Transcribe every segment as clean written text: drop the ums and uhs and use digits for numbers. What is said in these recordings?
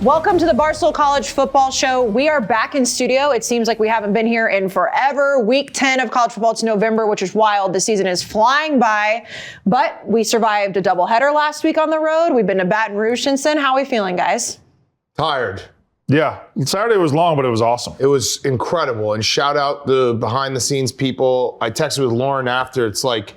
Welcome to the Barstool College Football Show. We are back in studio. It seems like we haven't been here in forever. Week 10 of college football, it's November, which is wild. The season is flying by, but we survived a doubleheader last week on the road. We've been to Baton Rouge since then. How are we feeling, guys? Tired. Yeah, Saturday was long, but it was awesome. It was incredible. And shout out the behind the scenes people. I texted with Lauren after. It's like,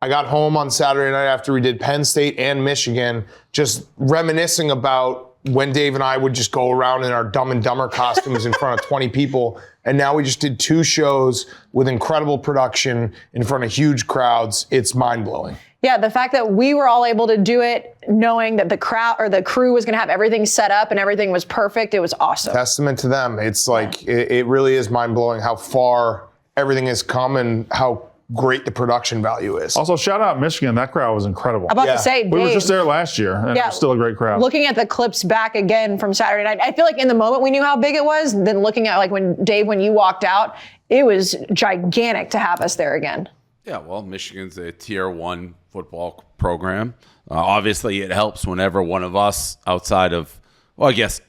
I got home on Saturday night after we did Penn State and Michigan, just reminiscing about when Dave and I would just go around in our Dumb and Dumber costumes in front of 20 people. And now we just did 2 shows with incredible production in front of huge crowds. It's mind-blowing. Yeah, the fact that we were all able to do it knowing that the crowd or the crew was going to have everything set up and everything was perfect, it was awesome. Testament to them. It's like, it really is mind-blowing how far everything has come and how great the production value is. Also, shout out Michigan. That crowd was incredible. I'm about to say, Dave, we were just there last year, and it was still a great crowd. Looking at the clips back again from Saturday night, I feel like in the moment we knew how big it was. Then looking at like when you walked out, it was gigantic to have us there again. Yeah, well, Michigan's a tier 1 football program. Obviously, it helps whenever one of us outside of, well, I guess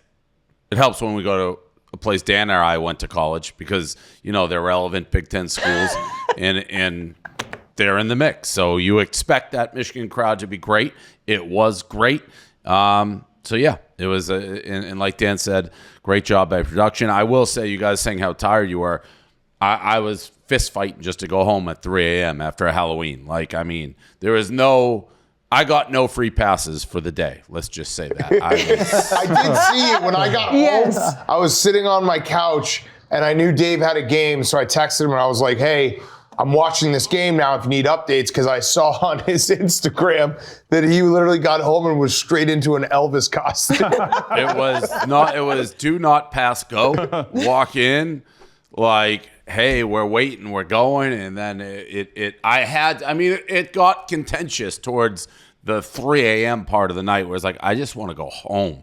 it helps when we go to a place Dan or I went to college because, you know, they're relevant Big Ten schools and they're in the mix. So you expect that Michigan crowd to be great. It was great. So, yeah, it was, and like Dan said, great job by production. I will say, you guys saying how tired you were, I was fist fighting just to go home at 3 a.m. after a Halloween. Like, I mean, I got no free passes for the day. Let's just say that. I did see it when I got home. I was sitting on my couch, and I knew Dave had a game, so I texted him, and I was like, hey, I'm watching this game now if you need updates, because I saw on his Instagram that he literally got home and was straight into an Elvis costume. It was do not pass go. Walk in, like, hey, we're waiting, we're going, and then it got contentious towards the 3 a.m. part of the night where it's like, I just want to go home.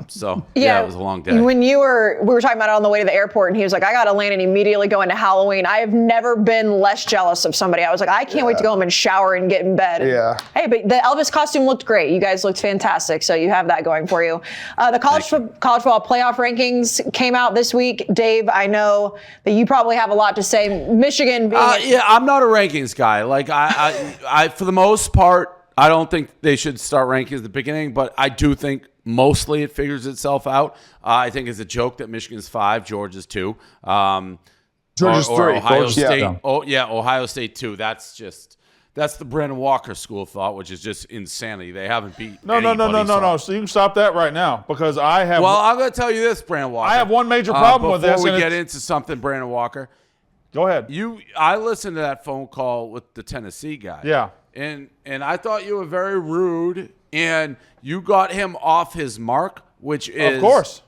So, it was a long day. When we were talking about it on the way to the airport, and he was like, I got to land and immediately go into Halloween. I have never been less jealous of somebody. I was like, I can't wait to go home and shower and get in bed. Yeah. Hey, but the Elvis costume looked great. You guys looked fantastic, so you have that going for you. The college football playoff rankings came out this week. Dave, I know that you probably have a lot to say. Michigan being... I'm not a rankings guy. Like, I for the most part, I don't think they should start rankings at the beginning, but I do think mostly it figures itself out. I think it's a joke that Michigan's 5, Georgia's 2. Georgia's 3. Ohio State. Yeah. Ohio State 2. That's the Brandon Walker school of thought, which is just insanity. They haven't beat No. So you can stop that right now because I have. Well, I'm going to tell you this, Brandon Walker. I have one major problem with this. Before we get into something, Brandon Walker. Go ahead. I listened to that phone call with the Tennessee guy. Yeah. And I thought you were very rude, and you got him off his mark, which is... Of course.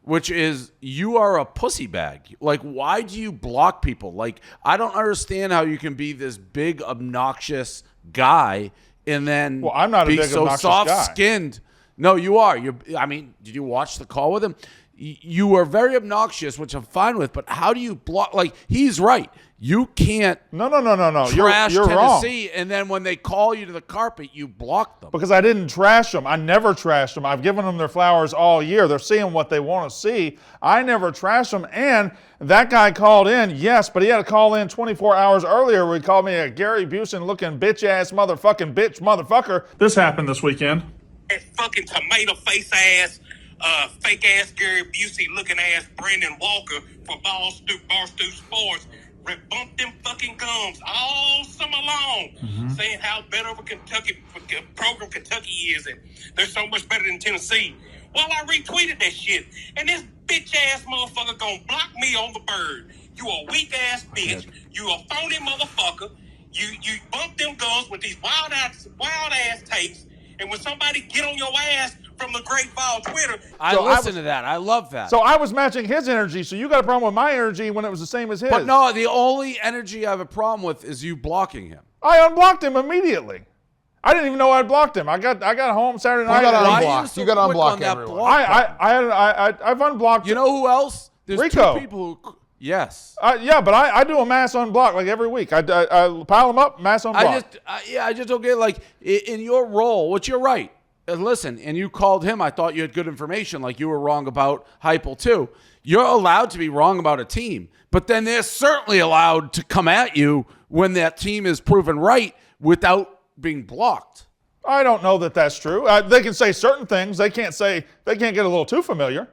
Which is, you are a pussy bag. Like, why do you block people? Like, I don't understand how you can be this big, obnoxious guy and then I'm not be a big, so obnoxious guy. soft-skinned. No, you are. Did you watch the call with him? You were very obnoxious, which I'm fine with, but how do you block? Like, he's right. You can't No. trash You're Tennessee, wrong. and then when they call you to the carpet, you block them. Because I didn't trash them. I never trashed them. I've given them their flowers all year. They're seeing what they want to see. I never trashed them. And that guy called in, yes, but he had to call in 24 hours earlier where he called me a Gary Busey-looking bitch-ass motherfucker. This happened this weekend. That fucking tomato face ass, fake ass Gary Busey looking ass Brandon Walker for Barstool Sports bumped them fucking gums all summer long, saying how better of a Kentucky program Kentucky is, and they're so much better than Tennessee. Well, I retweeted that shit, and this bitch ass motherfucker gonna block me on the bird. You a weak ass bitch. You a phony motherfucker. You bump them gums with these wild ass takes, and when somebody get on your ass from the Great Ball Twitter. I listen to that. I love that. So I was matching his energy, so you got a problem with my energy when it was the same as his. But no, the only energy I have a problem with is you blocking him. I unblocked him immediately. I didn't even know I blocked him. I got home Saturday night. You got to unblock everyone. I've unblocked. You know who else? There's Rico. 2 people who... Yes. Yeah, but I do a mass unblock like every week. I pile them up, mass unblock. I just don't get, like, in your role, which you're right. listen, and you called him. I thought you had good information, like you were wrong about Heupel too. You're allowed to be wrong about a team, but then they're certainly allowed to come at you when that team is proven right without being blocked. I don't know that that's true. They can say certain things. They can't get a little too familiar.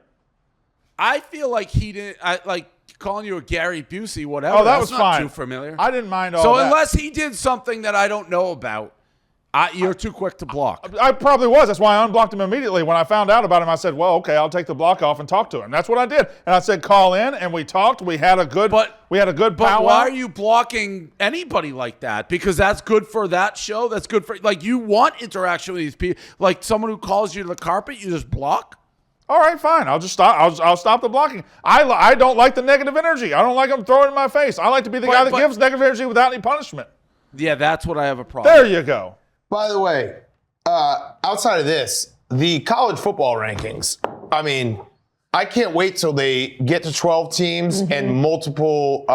I feel like he didn't. Like calling you a Gary Busey, whatever. Oh, that that's was not fine. Too familiar. I didn't mind all so that. unless he did something that I don't know about, you're too quick to block. I probably was. That's why I unblocked him immediately. When I found out about him, I said, well, okay, I'll take the block off and talk to him. That's what I did. And I said, call in, and we talked. We had a good But powwow. why are you blocking anybody like that? Because that's good for that show. That's good for, like, you want interaction with these people. Like someone who calls you to the carpet, you just block? All right, fine. I'll just stop. I'll stop the blocking. I don't like the negative energy. I don't like them throwing it in my face. I like to be the guy that gives negative energy without any punishment. Yeah, that's what I have a problem. There you go. By the way, outside of this, the college football rankings, I mean, I can't wait till they get to 12 teams and multiple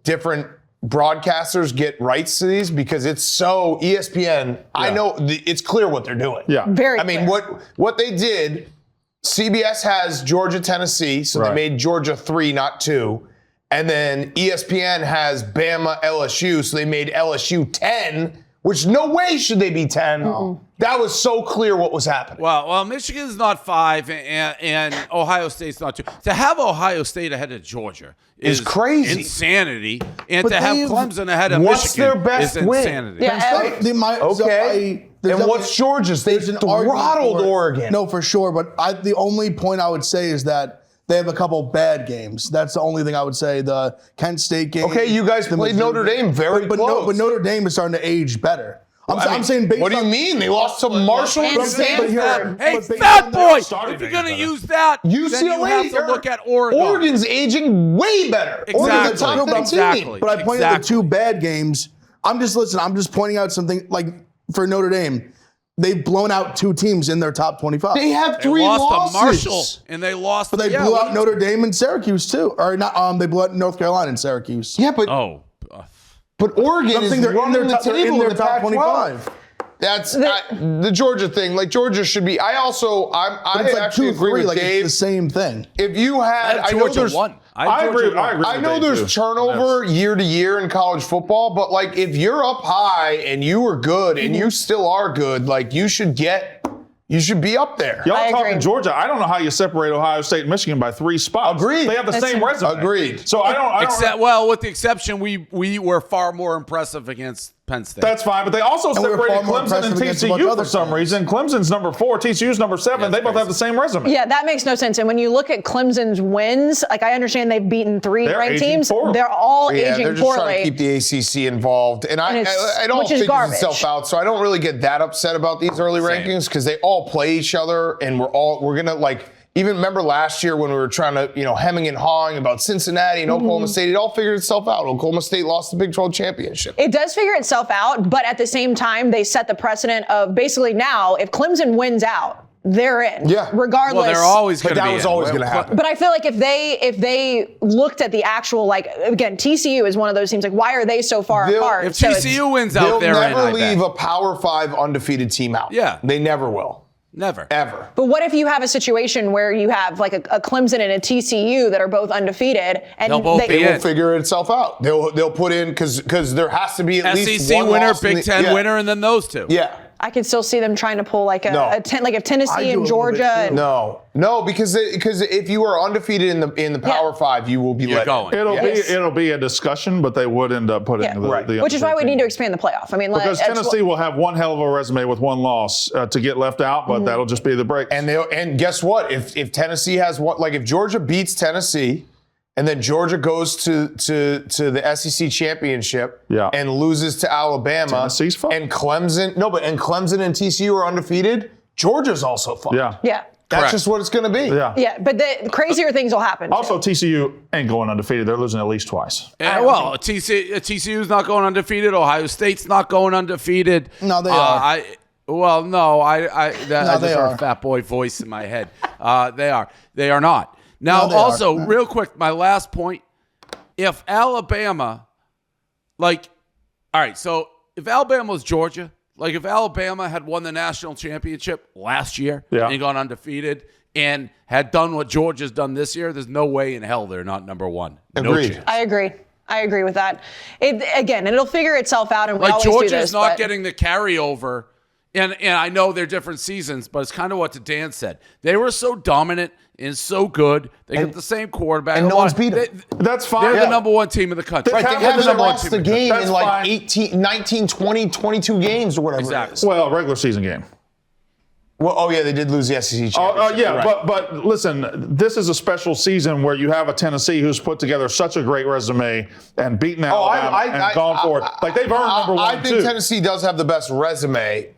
different broadcasters get rights to these because it's so ESPN. I know it's clear what they're doing. Yeah. Very I mean, what they did, CBS has Georgia, Tennessee, so they made Georgia 3, not 2. And then ESPN has Bama, LSU, so they made LSU 10, which no way should they be 10. That was so clear what was happening. Well, Michigan's not 5, and Ohio State's not 2. To have Ohio State ahead of Georgia is crazy. Insanity. And But to have Clemson ahead of what's Michigan their best is win? insanity. Yeah, And what's Georgia's? They've throttled Oregon. No, for sure. But the only point I would say is that they have a couple bad games. That's the only thing I would say. The Kent State game. Okay, you guys played Notre Dame very close. But Notre Dame is starting to age better. I'm saying based what do you on, mean? They lost to Marshall And and Stanford. Stanford. Hey, But based fat on boy, starting if you're game's going to better. use that, then you UCLA, have to look at Oregon. Oregon's aging way better. Oregon's a top 10 Exactly. But I pointed out the two bad games. I'm just pointing out something like for Notre Dame. They've blown out 2 teams in their top 25. They have They 3 lost losses. to Marshall, and they lost. But they blew out Notre Dame and Syracuse too, or not? They blew out North Carolina and Syracuse. Yeah, but Oregon is they're in running their the top, table they're in their the top Pac-12. 25. That's the Georgia thing. Like Georgia should be. I But it's like actually 2-3, agree with like Dave. it's the same thing. If you had, I know Georgia there's, won. I agree. I know with Dave, there's too. turnover year to year in college football, but like if you're up high and you were good and you still are good, like you should be up there. Y'all I talking agree. Georgia. I don't know how you separate Ohio State and Michigan by 3 spots. Agreed. They have the That's same true. resume. Agreed. So I don't. with the exception, we were far more impressive against Penn State. That's fine, but they also And we're separated far more Clemson and impressive against a bunch TCU of for other some teams. reason. Clemson's number 4, TCU's number 7. They both have the same resume. Yeah, that makes no sense. And when you look at Clemson's wins, like I understand they've beaten 3 They're ranked aging teams. poorly. They're all Yeah, aging they're just poorly. trying to keep the ACC involved, and I don't which is think garbage. it's itself out. So I don't really get that upset about these early rankings because they all play each other, and we're gonna like. Even remember last year when we were trying to, hemming and hawing about Cincinnati and Oklahoma State, it all figured itself out. Oklahoma State lost the Big 12 championship. It does figure itself out, but at the same time, they set the precedent of basically now, if Clemson wins out, they're in. Yeah. Regardless. well, they're always going But to be that was in. always going to happen. But I feel like if they looked at the actual, like, again, TCU is one of those teams, like, why are they so far apart? If So it's- TCU wins They'll out, they're in. never I leave bet. a Power 5 undefeated team out. Yeah. They never will. Never. Ever. But what if you have a situation where you have like a Clemson and a TCU that are both undefeated, and They'll both be It in. will figure itself out. They'll put in because there has to be at least SEC one winner, loss in Big the- Ten yeah. winner, and then those two. Yeah. I could still see them trying to pull like No. like if I Tennessee do a and little Georgia. bit, too. And, No, because if you are undefeated in the Power 5, you will be You're let going. in. It'll be a discussion, but they would end up putting Yeah. the which is why we undefeated need to team. expand the playoff. I mean, Because that's Tennessee will have one hell of a resume with 1 loss to get left out, but that'll just be the break. And guess what? If Tennessee has what, like if Georgia beats Tennessee, and then Georgia goes to the SEC championship and loses to Alabama, Tennessee's fucked. and Clemson and TCU are undefeated, Georgia's also fucked. Yeah. Yeah. That's Correct. just what it's going to be. Yeah. Yeah, but the crazier things will happen. Also, too. TCU ain't going undefeated. They're losing at least twice. Well, TCU's not going undefeated. Ohio State's not going undefeated. No, they are. I just they heard are. a fat boy voice in my head. They are. They are not. Now, No, they also, are. real quick, my last point. If Alabama, all right, so if Alabama was Georgia, Like if Alabama had won the national championship last year Yeah. and gone undefeated and had done what Georgia's done this year, there's no way in hell they're not number one. No Agreed. chance. I agree with that. Again, it'll figure itself out, and we Like always do Georgia's this. not but- getting the carryover, and I know they're different seasons, but it's kind of what Dan said. They were so dominant and so good. They got the same quarterback. and no one's beat 'em. That's fine. They're Yeah. the number one team in the country. Right, they They're haven't the number one lost team the in the game country. in That's like fine. 18, 19, 20, 22 games or whatever. Exactly. It is. Well, regular season game. Well, oh yeah, they did lose the SEC championship. Yeah, Right. but listen, this is a special season where you have a Tennessee who's put together such a great resume and beaten Alabama and gone forward. Like they've earned number one I think too. Tennessee does have the best resume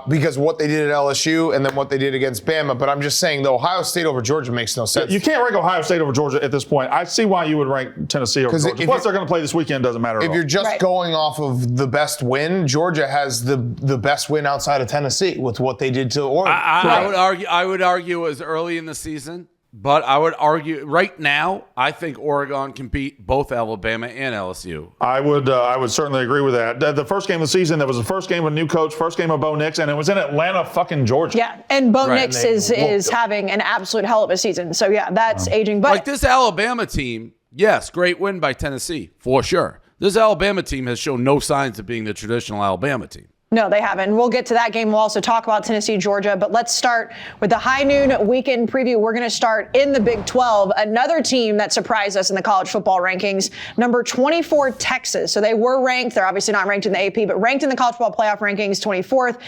because of what they did at LSU and then what they did against Bama. But I'm just saying, the Ohio State over Georgia makes no sense. You can't rank Ohio State over Georgia at this point. I see why you would rank Tennessee over 'Cause Georgia. if Plus, you- they're going to play this weekend. Doesn't matter. If at you're all. just Right. going off of the best win, Georgia has the best win outside of Tennessee with what they did to Oregon. I would argue it was early in the season, but I would argue right now, I think Oregon can beat both Alabama and LSU. I would certainly agree with that. The first game of the season, that was the first game with a new coach, first game of Bo Nix, and it was in Atlanta, fucking Georgia. Yeah, and Bo Right. Nix And is they whooped them. having an absolute hell of a season. So yeah, that's aging. But Like this Alabama team, yes, great win by Tennessee, for sure. This Alabama team has shown no signs of being the traditional Alabama team. no, they haven't. We'll get to that game. We'll also talk about Tennessee, Georgia. But let's start with the high noon weekend preview. We're going to start in the Big 12. Another team that surprised us in the college football rankings, number 24, Texas. So they were ranked. They're obviously not ranked in the AP, but ranked in the college football playoff rankings, 24th.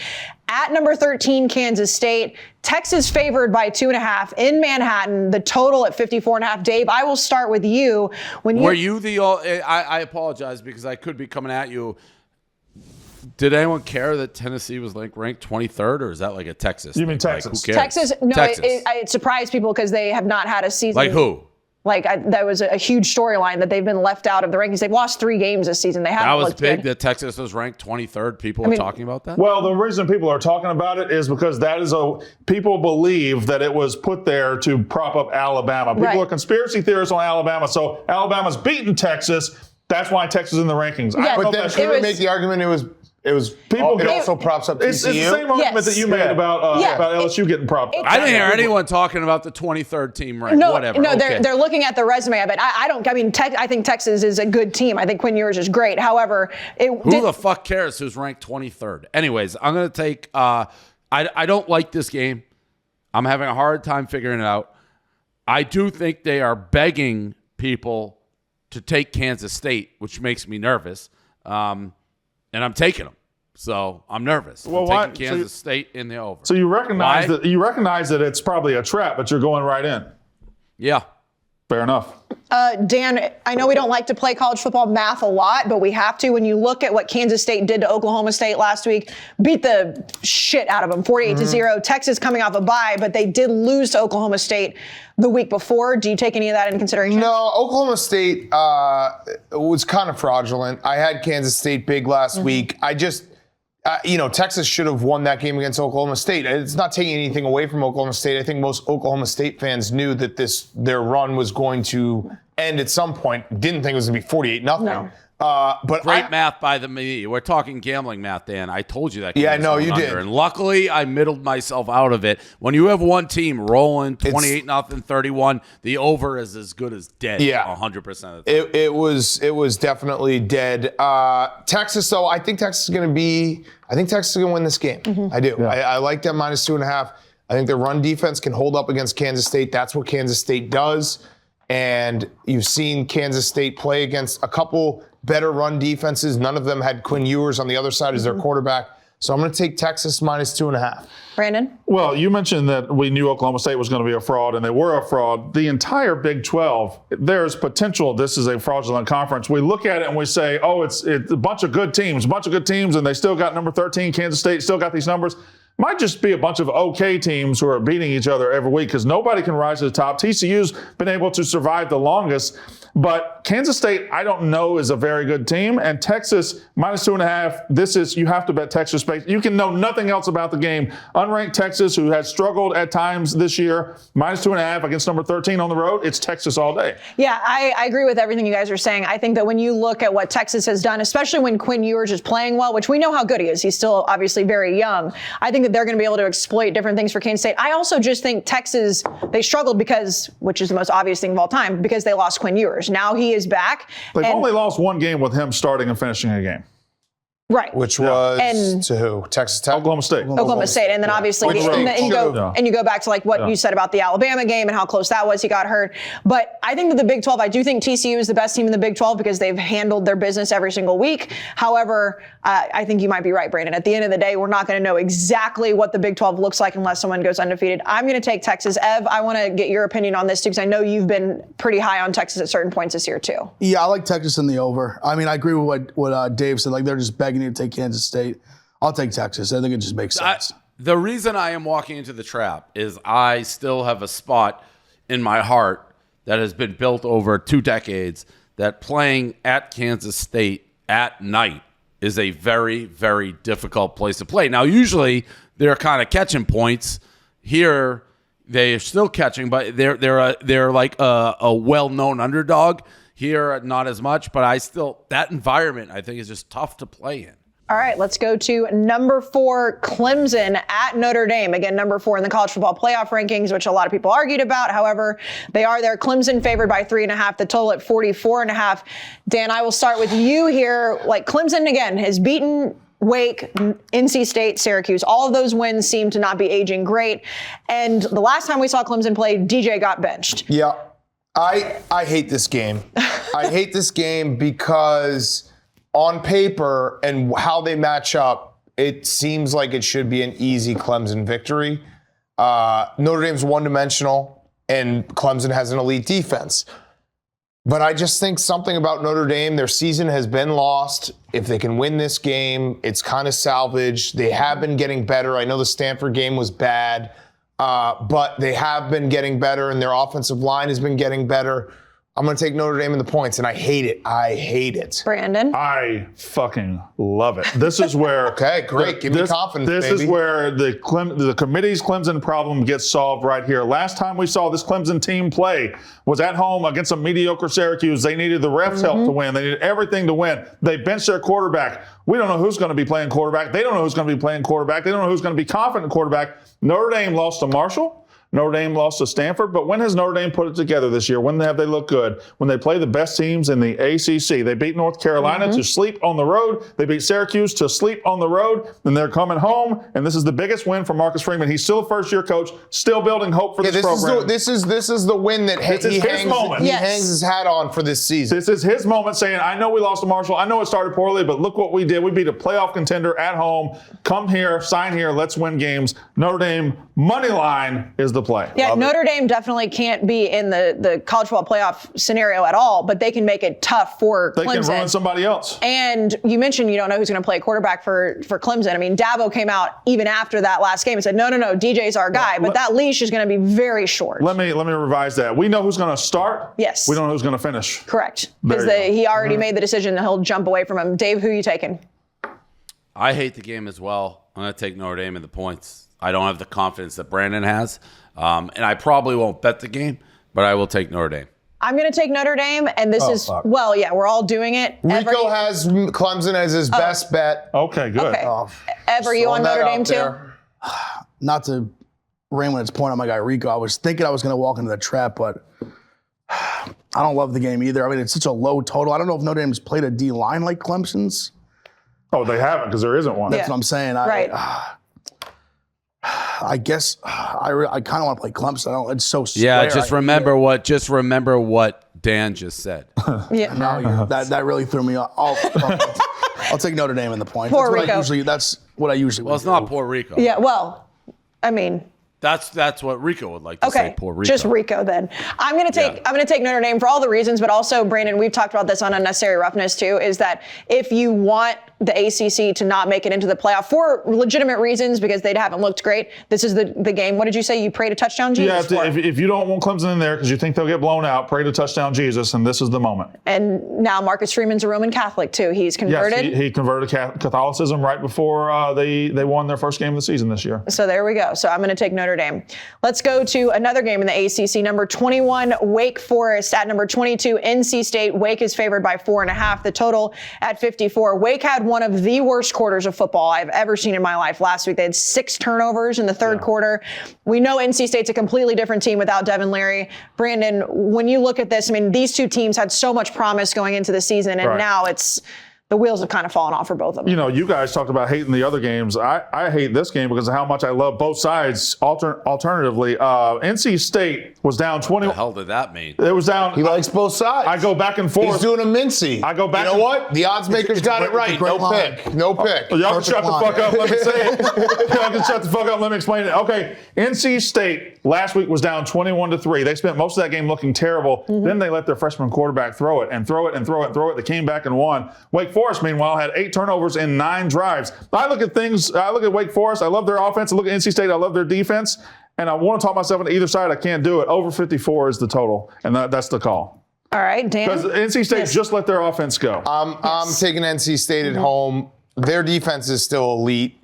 At number 13, Kansas State. Texas favored by 2.5 in Manhattan. The total at 54.5. Dave, I will start with you. Were you the? I apologize because I could be coming at you. Did anyone care that Tennessee was like ranked 23rd, or is that like a Texas? You mean thing? Texas? Like, who cares? Texas? No, Texas. it surprised people because they have not had a season. Like who? Like that was a huge storyline that they've been left out of the rankings. They've lost 3 games this season. They haven't That was looked big good. that Texas was ranked 23rd. People are talking about that. Well, the reason people are talking about it is because people believe that it was put there to prop up Alabama. People Right. are conspiracy theorists on Alabama. So Alabama's beaten Texas. That's why Texas is in the rankings. I Yeah, don't know But if then that's should it we was- make the argument it was People it get- also props up It's the TCU? same argument Yes. that you made Yeah. about Yeah. LSU getting propped up. I didn't hear anyone talking about the 23rd team ranked. No, Whatever. no, Okay. they're looking at the resume of it. I don't. I mean, I think Texas is a good team. I think Quinn Ewers is great. However, Who the fuck cares who's ranked 23rd? Anyways, I'm going to take I don't like this game. I'm having a hard time figuring it out. I do think they are begging people to take Kansas State, which makes me nervous. And I'm taking them. So I'm nervous. Well, I'm why- taking Kansas State in the over. So you recognize Why? that it's probably a trap, but you're going right in. Yeah. Fair enough. Dan, I know we don't like to play college football math a lot, but we have to. When you look at what Kansas State did to Oklahoma State last week, beat the shit out of them, 48-0. Texas coming off a bye, but they did lose to Oklahoma State the week before. Do you take any of that into consideration? No, Oklahoma State was kind of fraudulent. I had Kansas State big last week. I just, Texas should have won that game against Oklahoma State. It's not taking anything away from Oklahoma State. I think most Oklahoma State fans knew that their run was going to end at some point. Didn't think it was going to be 48-0. No. But Great math by me. We're talking gambling math, Dan. I told you that. Yeah, game was no, going you under, did. And luckily, I middled myself out of it. When you have one team rolling 28-0, 31, the over is as good as dead. Yeah. 100% of the time. It was definitely dead. Texas, though, I think Texas is going to win this game. I do. Yeah. I like that -2.5. I think the run defense can hold up against Kansas State. That's what Kansas State does. And you've seen Kansas State play against a couple better run defenses. None of them had Quinn Ewers on the other side as their quarterback. So I'm going to take Texas -2.5. Brandon? Well, you mentioned that we knew Oklahoma State was going to be a fraud, and they were a fraud. The entire Big 12, there's potential this is a fraudulent conference. We look at it and we say, oh, it's a bunch of good teams, and they still got number 13, Kansas State, still got these numbers. might just be a bunch of okay teams who are beating each other every week because nobody can rise to the top. TCU's been able to survive the longest, but Kansas State, I don't know, is a very good team. And Texas, -2.5. You have to bet Texas. You can know nothing else about the game. Unranked Texas, who has struggled at times this year, -2.5 against number 13 on the road. It's Texas all day. Yeah, I agree with everything you guys are saying. I think that when you look at what Texas has done, especially when Quinn Ewers is playing well, which we know how good he is, he's still obviously very young. I think that they're going to be able to exploit different things for Kansas State. I also just think Texas, they struggled because, which is the most obvious thing of all time, because they lost Quinn Ewers. Now he is back. They've only lost one game with him starting and finishing a game. Right. Which was to who? Texas Tech? Oklahoma State. Oklahoma State. And then obviously, and you go back to like what you said about the Alabama game and how close that was. He got hurt. But I think that the Big 12, I do think TCU is the best team in the Big 12 because they've handled their business every single week. However, I think you might be right, Brandon. At the end of the day, we're not going to know exactly what the Big 12 looks like unless someone goes undefeated. I'm going to take Texas. Ev, I want to get your opinion on this too because I know you've been pretty high on Texas at certain points this year too. Yeah, I like Texas in the over. I mean, I agree with what Dave said. Like, they're just begging you to take Kansas State. I'll take Texas. I think it just makes sense. The reason I am walking into the trap is I still have a spot in my heart that has been built over 2 decades that playing at Kansas State at night is a very, very difficult place to play. Now, usually they're kind of catching points. Here, they're still catching, but they're like a well-known underdog. Here, not as much, but that environment I think is just tough to play in. All right, let's go to number 4, Clemson at Notre Dame. Again, number 4 in the college football playoff rankings, which a lot of people argued about. However, they are there. Clemson favored by 3.5, the total at 44.5. Dan, I will start with you here. Like, Clemson, again, has beaten Wake, NC State, Syracuse. All of those wins seem to not be aging great. And the last time we saw Clemson play, DJ got benched. Yeah. I hate this game. I hate this game because on paper and how they match up, it seems like it should be an easy Clemson victory. Notre Dame's one-dimensional, and Clemson has an elite defense. But I just think something about Notre Dame, their season has been lost. If they can win this game, it's kind of salvaged. They have been getting better. I know the Stanford game was bad, but they have been getting better, and their offensive line has been getting better. I'm going to take Notre Dame in the points, and I hate it. I hate it. Brandon? I fucking love it. This is where... Okay, great. Give me confidence, This baby. is where the committee's Clemson problem gets solved right here. Last time we saw this Clemson team play was at home against a mediocre Syracuse. They needed the refs' help to win. They needed everything to win. They benched their quarterback. We don't know who's going to be playing quarterback. They don't know who's going to be playing quarterback. They don't know who's going to be confident quarterback. Notre Dame lost to Marshall. Notre Dame lost to Stanford, but when has Notre Dame put it together this year? When have they looked good? When they play the best teams in the ACC. They beat North Carolina to sleep on the road. They beat Syracuse to sleep on the road. Then they're coming home, and this is the biggest win for Marcus Freeman. He's still a first-year coach, still building hope for this program. This is the win that he hangs his hat on for this season. This is his moment saying, I know we lost to Marshall. I know it started poorly, but look what we did. We beat a playoff contender at home. Come here, sign here, let's win games. Notre Dame, money line is the play. Yeah, Notre Dame definitely can't be in the college football playoff scenario at all, but they can make it tough for Clemson. They can run somebody else. And you mentioned you don't know who's going to play quarterback for Clemson. I mean, Dabo came out even after that last game and said, no, DJ's our guy, but that leash is going to be very short. Let me revise that. We know who's going to start. Yes. We don't know who's going to finish. Correct. Because he already made the decision that he'll jump away from him. Dave, who are you taking? I hate the game as well. I'm going to take Notre Dame in the points. I don't have the confidence that Brandon has. And I probably won't bet the game, but I will take Notre Dame. I'm going to take Notre Dame, and this is, well, yeah, we're all doing it. Rico has Clemson as his best bet. Okay, good. Okay. Are you on Notre Dame too? Not to Raymond's point on my guy Rico, I was thinking I was going to walk into the trap, but I don't love the game either. I mean, it's such a low total. I don't know if Notre Dame's played a D line like Clemson's. Oh, they haven't because there isn't one. That's what I'm saying. Right. I guess I kind of want to play Clemson. It's so square. Yeah, just remember what Dan just said. Yeah. No, that really threw me off. I'll take Notre Dame in the point. Puerto Rico. That's what I usually Well, it's not Puerto Rico. Yeah, well, I mean. That's what Rico would like to say, Puerto Rico. Just Rico then. I'm gonna take Notre Dame for all the reasons, but also, Brandon, we've talked about this on Unnecessary Roughness too, is that if you want the ACC to not make it into the playoff for legitimate reasons because they haven't looked great. This is the game. What did you say? You prayed to touchdown Jesus? Yeah, if you don't want Clemson in there because you think they'll get blown out, pray to touchdown Jesus, and this is the moment. And now Marcus Freeman's a Roman Catholic too. He's converted. Yes, he converted to Catholicism right before they won their first game of the season this year. So there we go. So I'm going to take Notre Dame. Let's go to another game in the ACC. Number 21, Wake Forest at number 22, NC State. Wake is favored by 4.5. The total at 54. Wake had one of the worst quarters of football I've ever seen in my life last week. They had 6 turnovers in the third quarter. We know NC State's a completely different team without Devin Leary. Brandon, when you look at this, I mean, these two teams had so much promise going into the season, and now the wheels have kind of fallen off for both of them. You know, you guys talked about hating the other games. I hate this game because of how much I love both sides. Alternatively, NC State was down 20. What the hell did that mean? It was down. He likes both sides. I go back and forth. He's doing a mincy. I go back. You know what? The odds makers got it right. No pick. No pick. Well, y'all can shut the fuck up. Let me say it. Y'all can shut the fuck up. Let me explain it. Okay, NC State last week was down 21-3. They spent most of that game looking terrible. Then they let their freshman quarterback throw it and throw it and throw it and throw it. They came back and won. Wake Forest, meanwhile, had 8 turnovers in 9 drives. I look at Wake Forest. I love their offense. I look at NC State. I love their defense. And I want to talk myself into either side. I can't do it. Over 54 is the total. And that's the call. All right, Dan. Because NC State just let their offense go. I'm taking NC State at home. Their defense is still elite.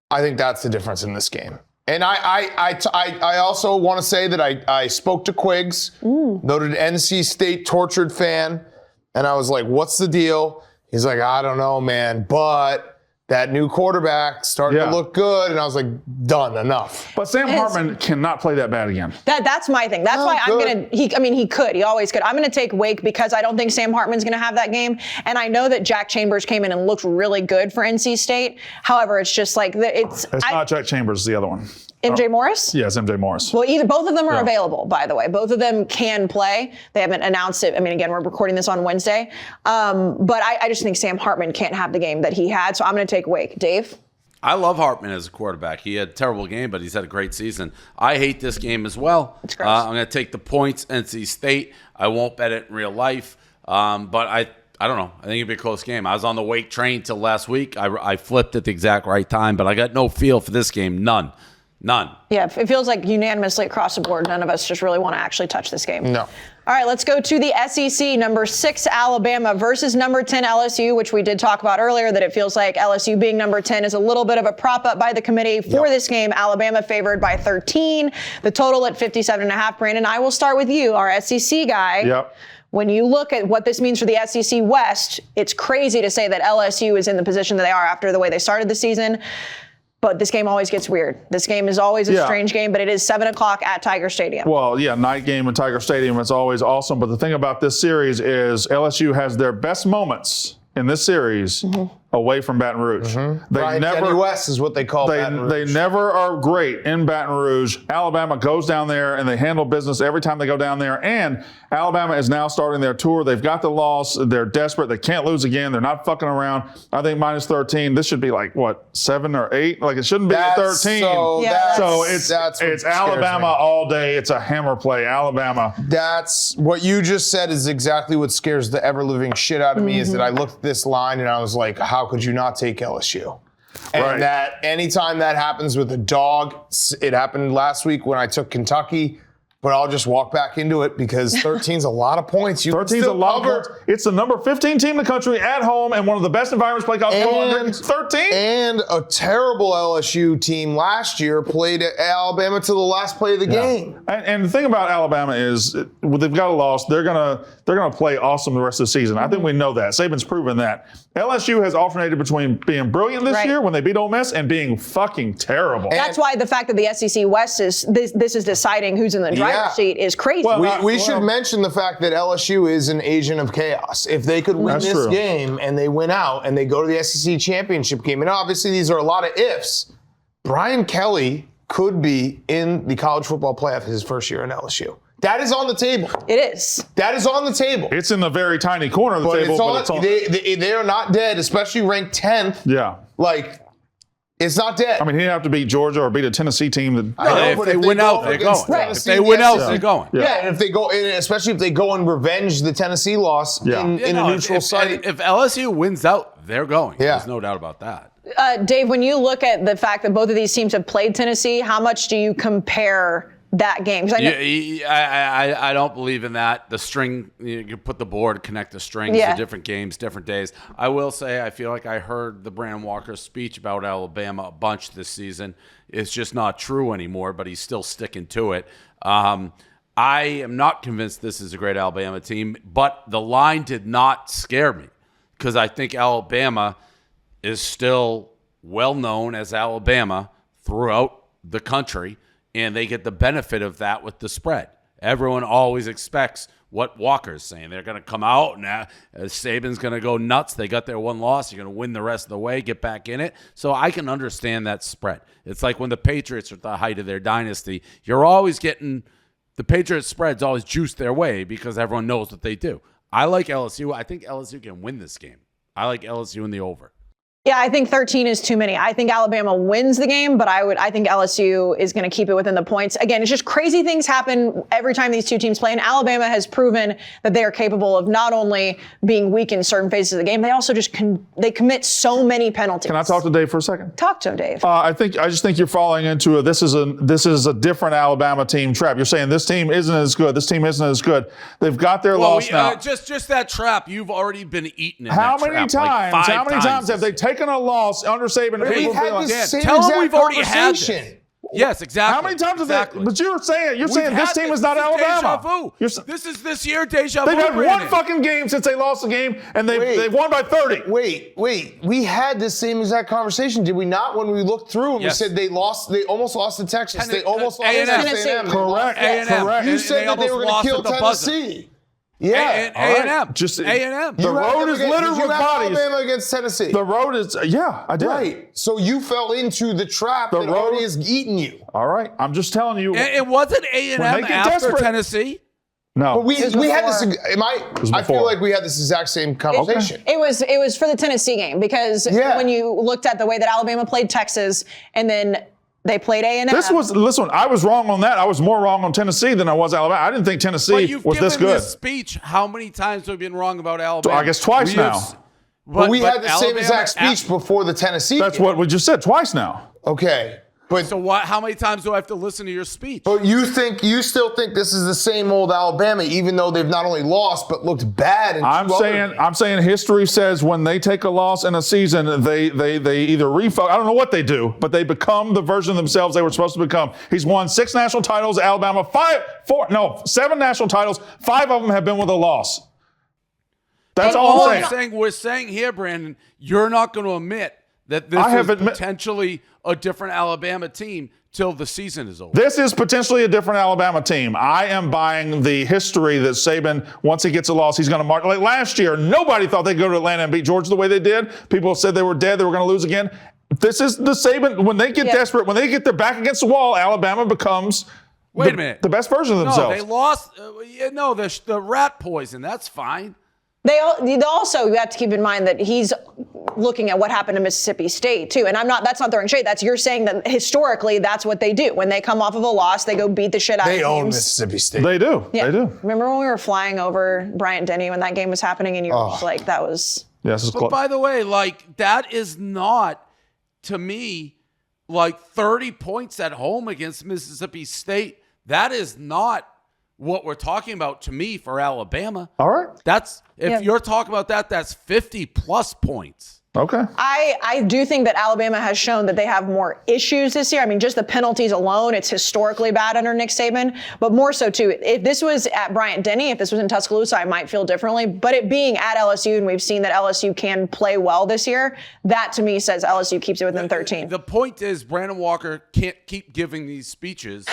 I think that's the difference in this game. And I also want to say that I spoke to Quiggs, noted NC State tortured fan, and I was like, what's the deal? He's like, I don't know, man, but that new quarterback starting to look good. And I was like, done, enough. But Sam Hartman cannot play that bad again. That's my thing. That's why I'm going to, he could. He always could. I'm going to take Wake because I don't think Sam Hartman's going to have that game. And I know that Jack Chambers came in and looked really good for NC State. However, it's just like, it's not Jack Chambers, it's the other one. MJ Morris? Yes, MJ Morris. Well, both of them are available, by the way. Both of them can play. They haven't announced it. I mean, again, we're recording this on Wednesday. But I just think Sam Hartman can't have the game that he had. So I'm going to take Wake. Dave? I love Hartman as a quarterback. He had a terrible game, but he's had a great season. I hate this game as well. It's gross. I'm going to take the points, NC State. I won't bet it in real life. But I don't know. I think it'd be a close game. I was on the Wake train till last week. I flipped at the exact right time, but I got no feel for this game. None. Yeah, it feels like unanimously across the board, none of us just really want to actually touch this game. No. All right, let's go to the SEC. Number 6, Alabama versus number 10, LSU, which we did talk about earlier, that it feels like LSU being number 10 is a little bit of a prop up by the committee for this game. Alabama favored by 13. The total at 57.5. Brandon, I will start with you, our SEC guy. Yep. When you look at what this means for the SEC West, it's crazy to say that LSU is in the position that they are after the way they started the season. But this game always gets weird. This game is always a strange game, but it is 7 o'clock at Tiger Stadium. Well, yeah, night game at Tiger Stadium. It's always awesome. But the thing about this series is LSU has their best moments in this series away from Baton Rouge. Kenny West is what they call Baton Rouge. They never are great in Baton Rouge. Alabama goes down there and they handle business every time they go down there. And Alabama is now starting their tour. They've got the loss. They're desperate. They can't lose again. They're not fucking around. I think minus 13. This should be like, what, 7 or 8? Like, it shouldn't be 13. So it's Alabama all day. It's a hammer play. Alabama. That's what you just said is exactly what scares the ever-living shit out of me is that I looked at this line and I was like, how could you not take LSU? And that anytime that happens with a dog, it happened last week when I took Kentucky, but I'll just walk back into it because 13's a lot of points. 13's a lot of points. It's the number 15 team in the country at home and one of the best environments to play college football. 13? And a terrible LSU team last year played at Alabama to the last play of the game. And the thing about Alabama is they've got a loss. They're gonna play awesome the rest of the season. I think we know that. Saban's proven that. LSU has alternated between being brilliant this year when they beat Ole Miss and being fucking terrible. That's why the fact that the SEC West is this is deciding who's in the driver's seat is crazy. Well, we should mention the fact that LSU is an agent of chaos. If they could win this game and they win out and they go to the SEC championship game, and obviously these are a lot of ifs, Brian Kelly could be in the college football playoff his first year in LSU. That is on the table. It is. That is on the table. It's in the very tiny corner of the table. They are not dead, especially ranked 10th. Yeah. Like, It's not dead. I mean, he'd have to beat Georgia or beat a Tennessee team that. If they win out, they're going. If they win out, they're going. Yeah, and if they go, and especially if they go and revenge the Tennessee loss in a neutral site. If LSU wins out, they're going. Yeah. There's no doubt about that. Dave, when you look at the fact that both of these teams have played Tennessee, how much do you compare that game? I don't believe in that. The string, you can put the board, connect the strings to different games, different days. I will say I feel like I heard the Brandon Walker speech about Alabama a bunch this season. It's just not true anymore, but he's still sticking to it. I am not convinced this is a great Alabama team, but the line did not scare me because I think Alabama is still well known as Alabama throughout the country. And they get the benefit of that with the spread. Everyone always expects what Walker's saying. They're going to come out and Saban's going to go nuts. They got their one loss. You're going to win the rest of the way, get back in it. So I can understand that spread. It's like when the Patriots are at the height of their dynasty. You're always getting the Patriots spreads always juice their way because everyone knows what they do. I like LSU. I think LSU can win this game. I like LSU in the over. Yeah, I think 13 is too many. I think Alabama wins the game, but I think LSU is going to keep it within the points. Again, it's just crazy things happen every time these two teams play, and Alabama has proven that they are capable of not only being weak in certain phases of the game, they also just they commit so many penalties. Can I talk to Dave for a second? Talk to him, Dave. I just think you're falling into this is a different Alabama team trap. You're saying this team isn't as good. This team isn't as good. They've got their loss now. Just that trap. You've already been eaten in How that many trap, times? How many times have they taken a loss under Saban? We had the same Tell them exact we've already had this. conversation. Yes, exactly. How many times have they? But you're saying We've this team is not Alabama. Deja vu. This is this year deja vu. They've had Brandon. one fucking game since they lost the game, and they won by 30. Wait. We had the same exact conversation, did we not? When we looked through and Yes. we said they almost lost to Texas. They almost lost to A&M. Texas A&M. Correct. A&M. Correct. You said that they were going to kill Tennessee. Yeah. A&M. Just A&M. The road is littered with bodies. Alabama against Tennessee. The road is, I did. Right. So you fell into the trap that already has eaten you. All right. I'm just telling you. It wasn't A&M When they get after desperate- Tennessee. No. But we had this. I feel before. like we had this exact same conversation. It was for the Tennessee game because when you looked at the way that Alabama played Texas and then they played A&M. Listen, I was wrong on that. I was more wrong on Tennessee than I was Alabama. I didn't think Tennessee was this good. This speech. How many times have we been wrong about Alabama? I guess twice now. But we had the same Alabama exact speech before the Tennessee That's game. what we just said twice now. Okay. But So what? How many times do I have to listen to your speech? But you still think this is the same old Alabama, even though they've not only lost but looked bad. I'm saying history says when they take a loss in a season, they either refocus. I don't know what they do, but they become the version of themselves they were supposed to become. He's won 6 national titles. Alabama 7 national titles. 5 of them have been with a loss. That's all I'm saying. We're saying here, Brandon, you're not going to admit that this is potentially a different Alabama team till the season is over. This is potentially a different Alabama team. I am buying the history that Saban, once he gets a loss, he's going to march. Like last year, nobody thought they'd go to Atlanta and beat Georgia the way they did. People said they were dead, they were going to lose again. This is the Saban, when they get desperate, when they get their back against the wall, Alabama becomes Wait a minute. the best version of themselves. No, they lost. The rat poison, that's fine. They also, you have to keep in mind that he's looking at what happened to Mississippi State too. And that's not throwing shade. You're saying that historically that's what they do. When they come off of a loss, they go beat the shit out of teams. They own Mississippi State. They do. Yeah. They do. Remember when we were flying over Bryant-Denny when that game was happening and you were just like, that was... Yes, it's But close. by the way, that is not, to me, 30 points at home against Mississippi State. That is not what we're talking about to me for Alabama. All right. If you're talking about that, that's 50 plus points. Okay. I do think that Alabama has shown that they have more issues this year. I mean, just the penalties alone, it's historically bad under Nick Saban. But more so, too, if this was at Bryant-Denny, if this was in Tuscaloosa, I might feel differently. But it being at LSU, and we've seen that LSU can play well this year, that to me says LSU keeps it within 13. The point is Brandon Walker can't keep giving these speeches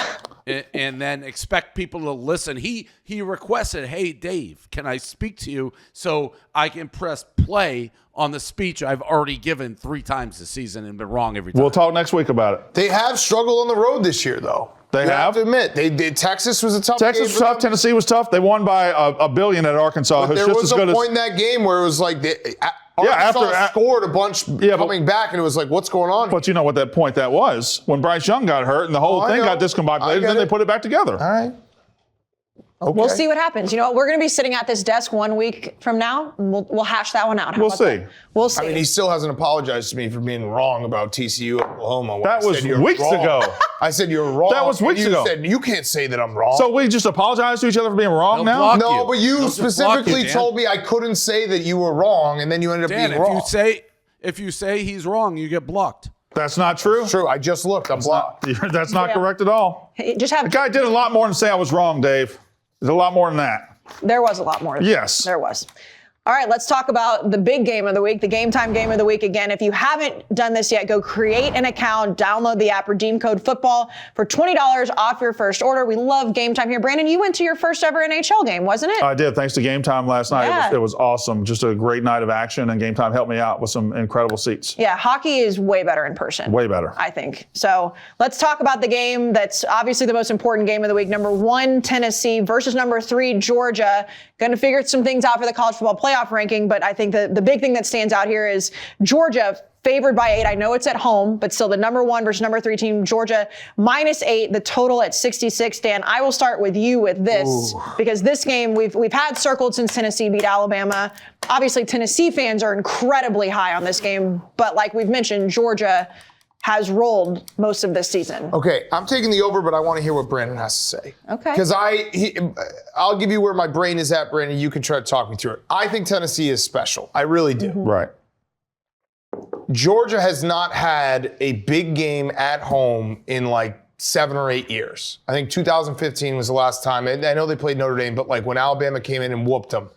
and then expect people to listen. He requested, hey, Dave, can I speak to you so I can press play on the speech I've already given 3 times this season and been wrong every time. We'll talk next week about it. They have struggled on the road this year, though. They You have to admit, Texas was a tough game. Texas was tough. Tennessee was tough. They won by a billion at Arkansas. But who's there just was as good a as point in that game where it was like Arkansas scored a bunch coming back, and it was like, what's going on? But you know what that point that was? When Bryce Young got hurt and the whole thing got discombobulated, and then they put it back together. All right. Okay. We'll see what happens. You know what? We're going to be sitting at this desk 1 week from now, and we'll hash that one out. We'll see. That? We'll see. I mean, he still hasn't apologized to me for being wrong about TCU Oklahoma. That was weeks ago. I said you're wrong. That was weeks ago. You said you can't say that I'm wrong. So we just apologize to each other for being wrong now? No, but you specifically told me I couldn't say that you were wrong, and then you ended up being wrong. If you say he's wrong, you get blocked. That's not true. True. I just looked. I'm blocked. That's not correct at all. The guy did a lot more than say I was wrong, Dave. There's a lot more than that. There was a lot more. Yes. There was. All right, let's talk about the big game of the week, the Game Time game of the week. Again, if you haven't done this yet, go create an account, download the app, redeem code football for $20 off your first order. We love Game Time here. Brandon, you went to your first ever NHL game, wasn't it? I did, thanks to Game Time last night. Yeah. It was awesome. Just a great night of action, and Game Time helped me out with some incredible seats. Yeah, hockey is way better in person. Way better. I think. So let's talk about the game that's obviously the most important game of the week. Number 1, Tennessee versus number 3, Georgia. Going to figure some things out for the college football playoff ranking, but I think the big thing that stands out here is Georgia favored by 8. I know it's at home, but still the number 1 versus number 3 team, Georgia, -8, the total at 66. Dan, I will start with you with this because this game we've had circled since Tennessee beat Alabama. Obviously, Tennessee fans are incredibly high on this game, but like we've mentioned, Georgia has rolled most of this season. Okay, I'm taking the over, but I want to hear what Brandon has to say. Okay. Because I'll give you where my brain is at, Brandon. You can try to talk me through it. I think Tennessee is special. I really do. Right. Georgia has not had a big game at home in like 7 or 8 years. I think 2015 was the last time. I know they played Notre Dame, but like when Alabama came in and whooped them.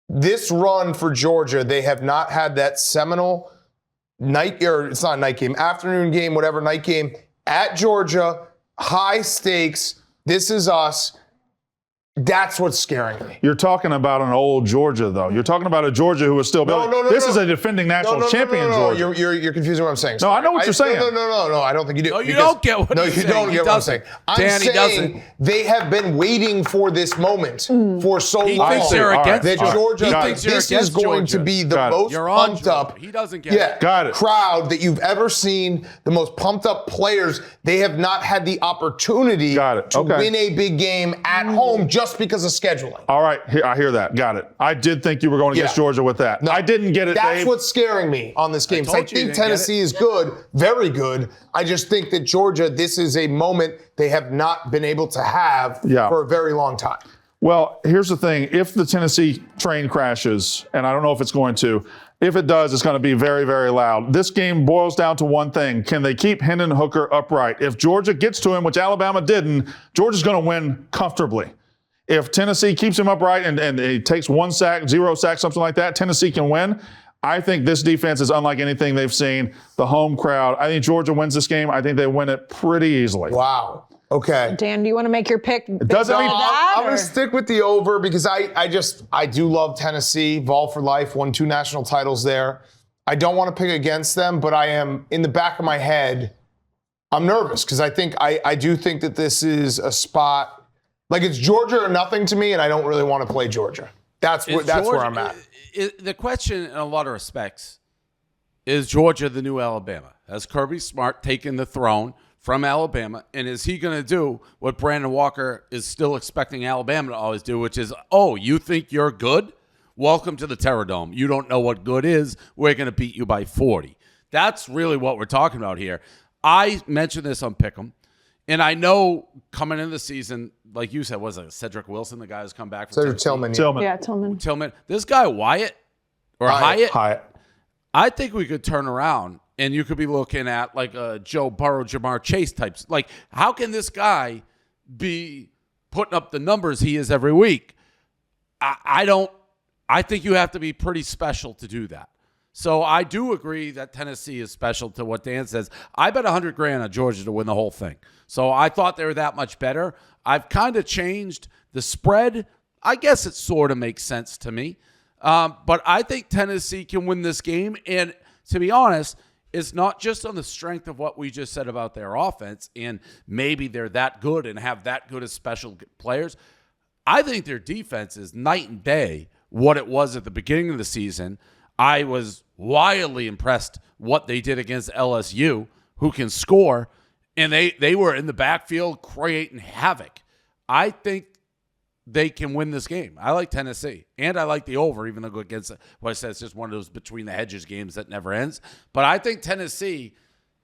This run for Georgia, they have not had that seminal it's not a night game, afternoon game, whatever, night game at Georgia, high stakes. This is us. That's what's scaring me. You're talking about an old Georgia, though. You're talking about a Georgia who is still building. This is a defending national champion, Georgia. You're confusing what I'm saying. No, I know what you're saying. No, I don't think you do. No, you don't get what No, he's you saying. don't get what I'm saying. I'm saying they have been waiting for this moment for so long. He thinks you're against that Georgia. This is going to be the most pumped up. He doesn't get it. Got it. Crowd that you've ever seen. The most pumped up players. They have not had the opportunity to win a big game at home just because of scheduling. All right, I hear that. Got it. I did think you were going against Georgia with that. No, I didn't get it, That's Dave. what's scaring me on this game. I think Tennessee is good, very good. I just think that Georgia, this is a moment they have not been able to have for a very long time. Well, here's the thing. If the Tennessee train crashes, and I don't know if it's going to, if it does, it's going to be very, very loud. This game boils down to one thing. Can they keep Hendon Hooker upright? If Georgia gets to him, which Alabama didn't, Georgia's going to win comfortably. If Tennessee keeps him upright and he takes 1 sack, 0 sacks, something like that, Tennessee can win. I think this defense is unlike anything they've seen. The home crowd. I think Georgia wins this game. I think they win it pretty easily. Wow. Okay. Dan, do you want to make your pick? I'm going to stick with the over because I do love Tennessee. Vol for life, won 2 national titles there. I don't want to pick against them, but I am, in the back of my head, I'm nervous because I do think that this is a spot. Like, it's Georgia or nothing to me, and I don't really want to play Georgia. That's where I'm at. The question, in a lot of respects, is Georgia the new Alabama? Has Kirby Smart taken the throne from Alabama, and is he going to do what Brandon Walker is still expecting Alabama to always do, which is, oh, you think you're good? Welcome to the Terror Dome. You don't know what good is. We're going to beat you by 40. That's really what we're talking about here. I mentioned this on Pick'em. And I know coming into the season, like you said, was it Cedric Wilson, the guy who's come back from Cedric Tillman. Yeah, Tillman. This guy Wyatt or Hyatt, I think we could turn around and you could be looking at like a Joe Burrow, Jamar Chase types. Like, how can this guy be putting up the numbers he is every week? I think you have to be pretty special to do that. So I do agree that Tennessee is special to what Dan says. I bet $100,000 on Georgia to win the whole thing. So I thought they were that much better. I've kind of changed the spread. I guess it sort of makes sense to me. But I think Tennessee can win this game. And to be honest, it's not just on the strength of what we just said about their offense and maybe they're that good and have that good of special players. I think their defense is night and day what it was at the beginning of the season. I was wildly impressed what they did against LSU, who can score, and they were in the backfield creating havoc. I think they can win this game. I like Tennessee, and I like the over, even though against what I said, it's just one of those between the hedges games that never ends. But I think Tennessee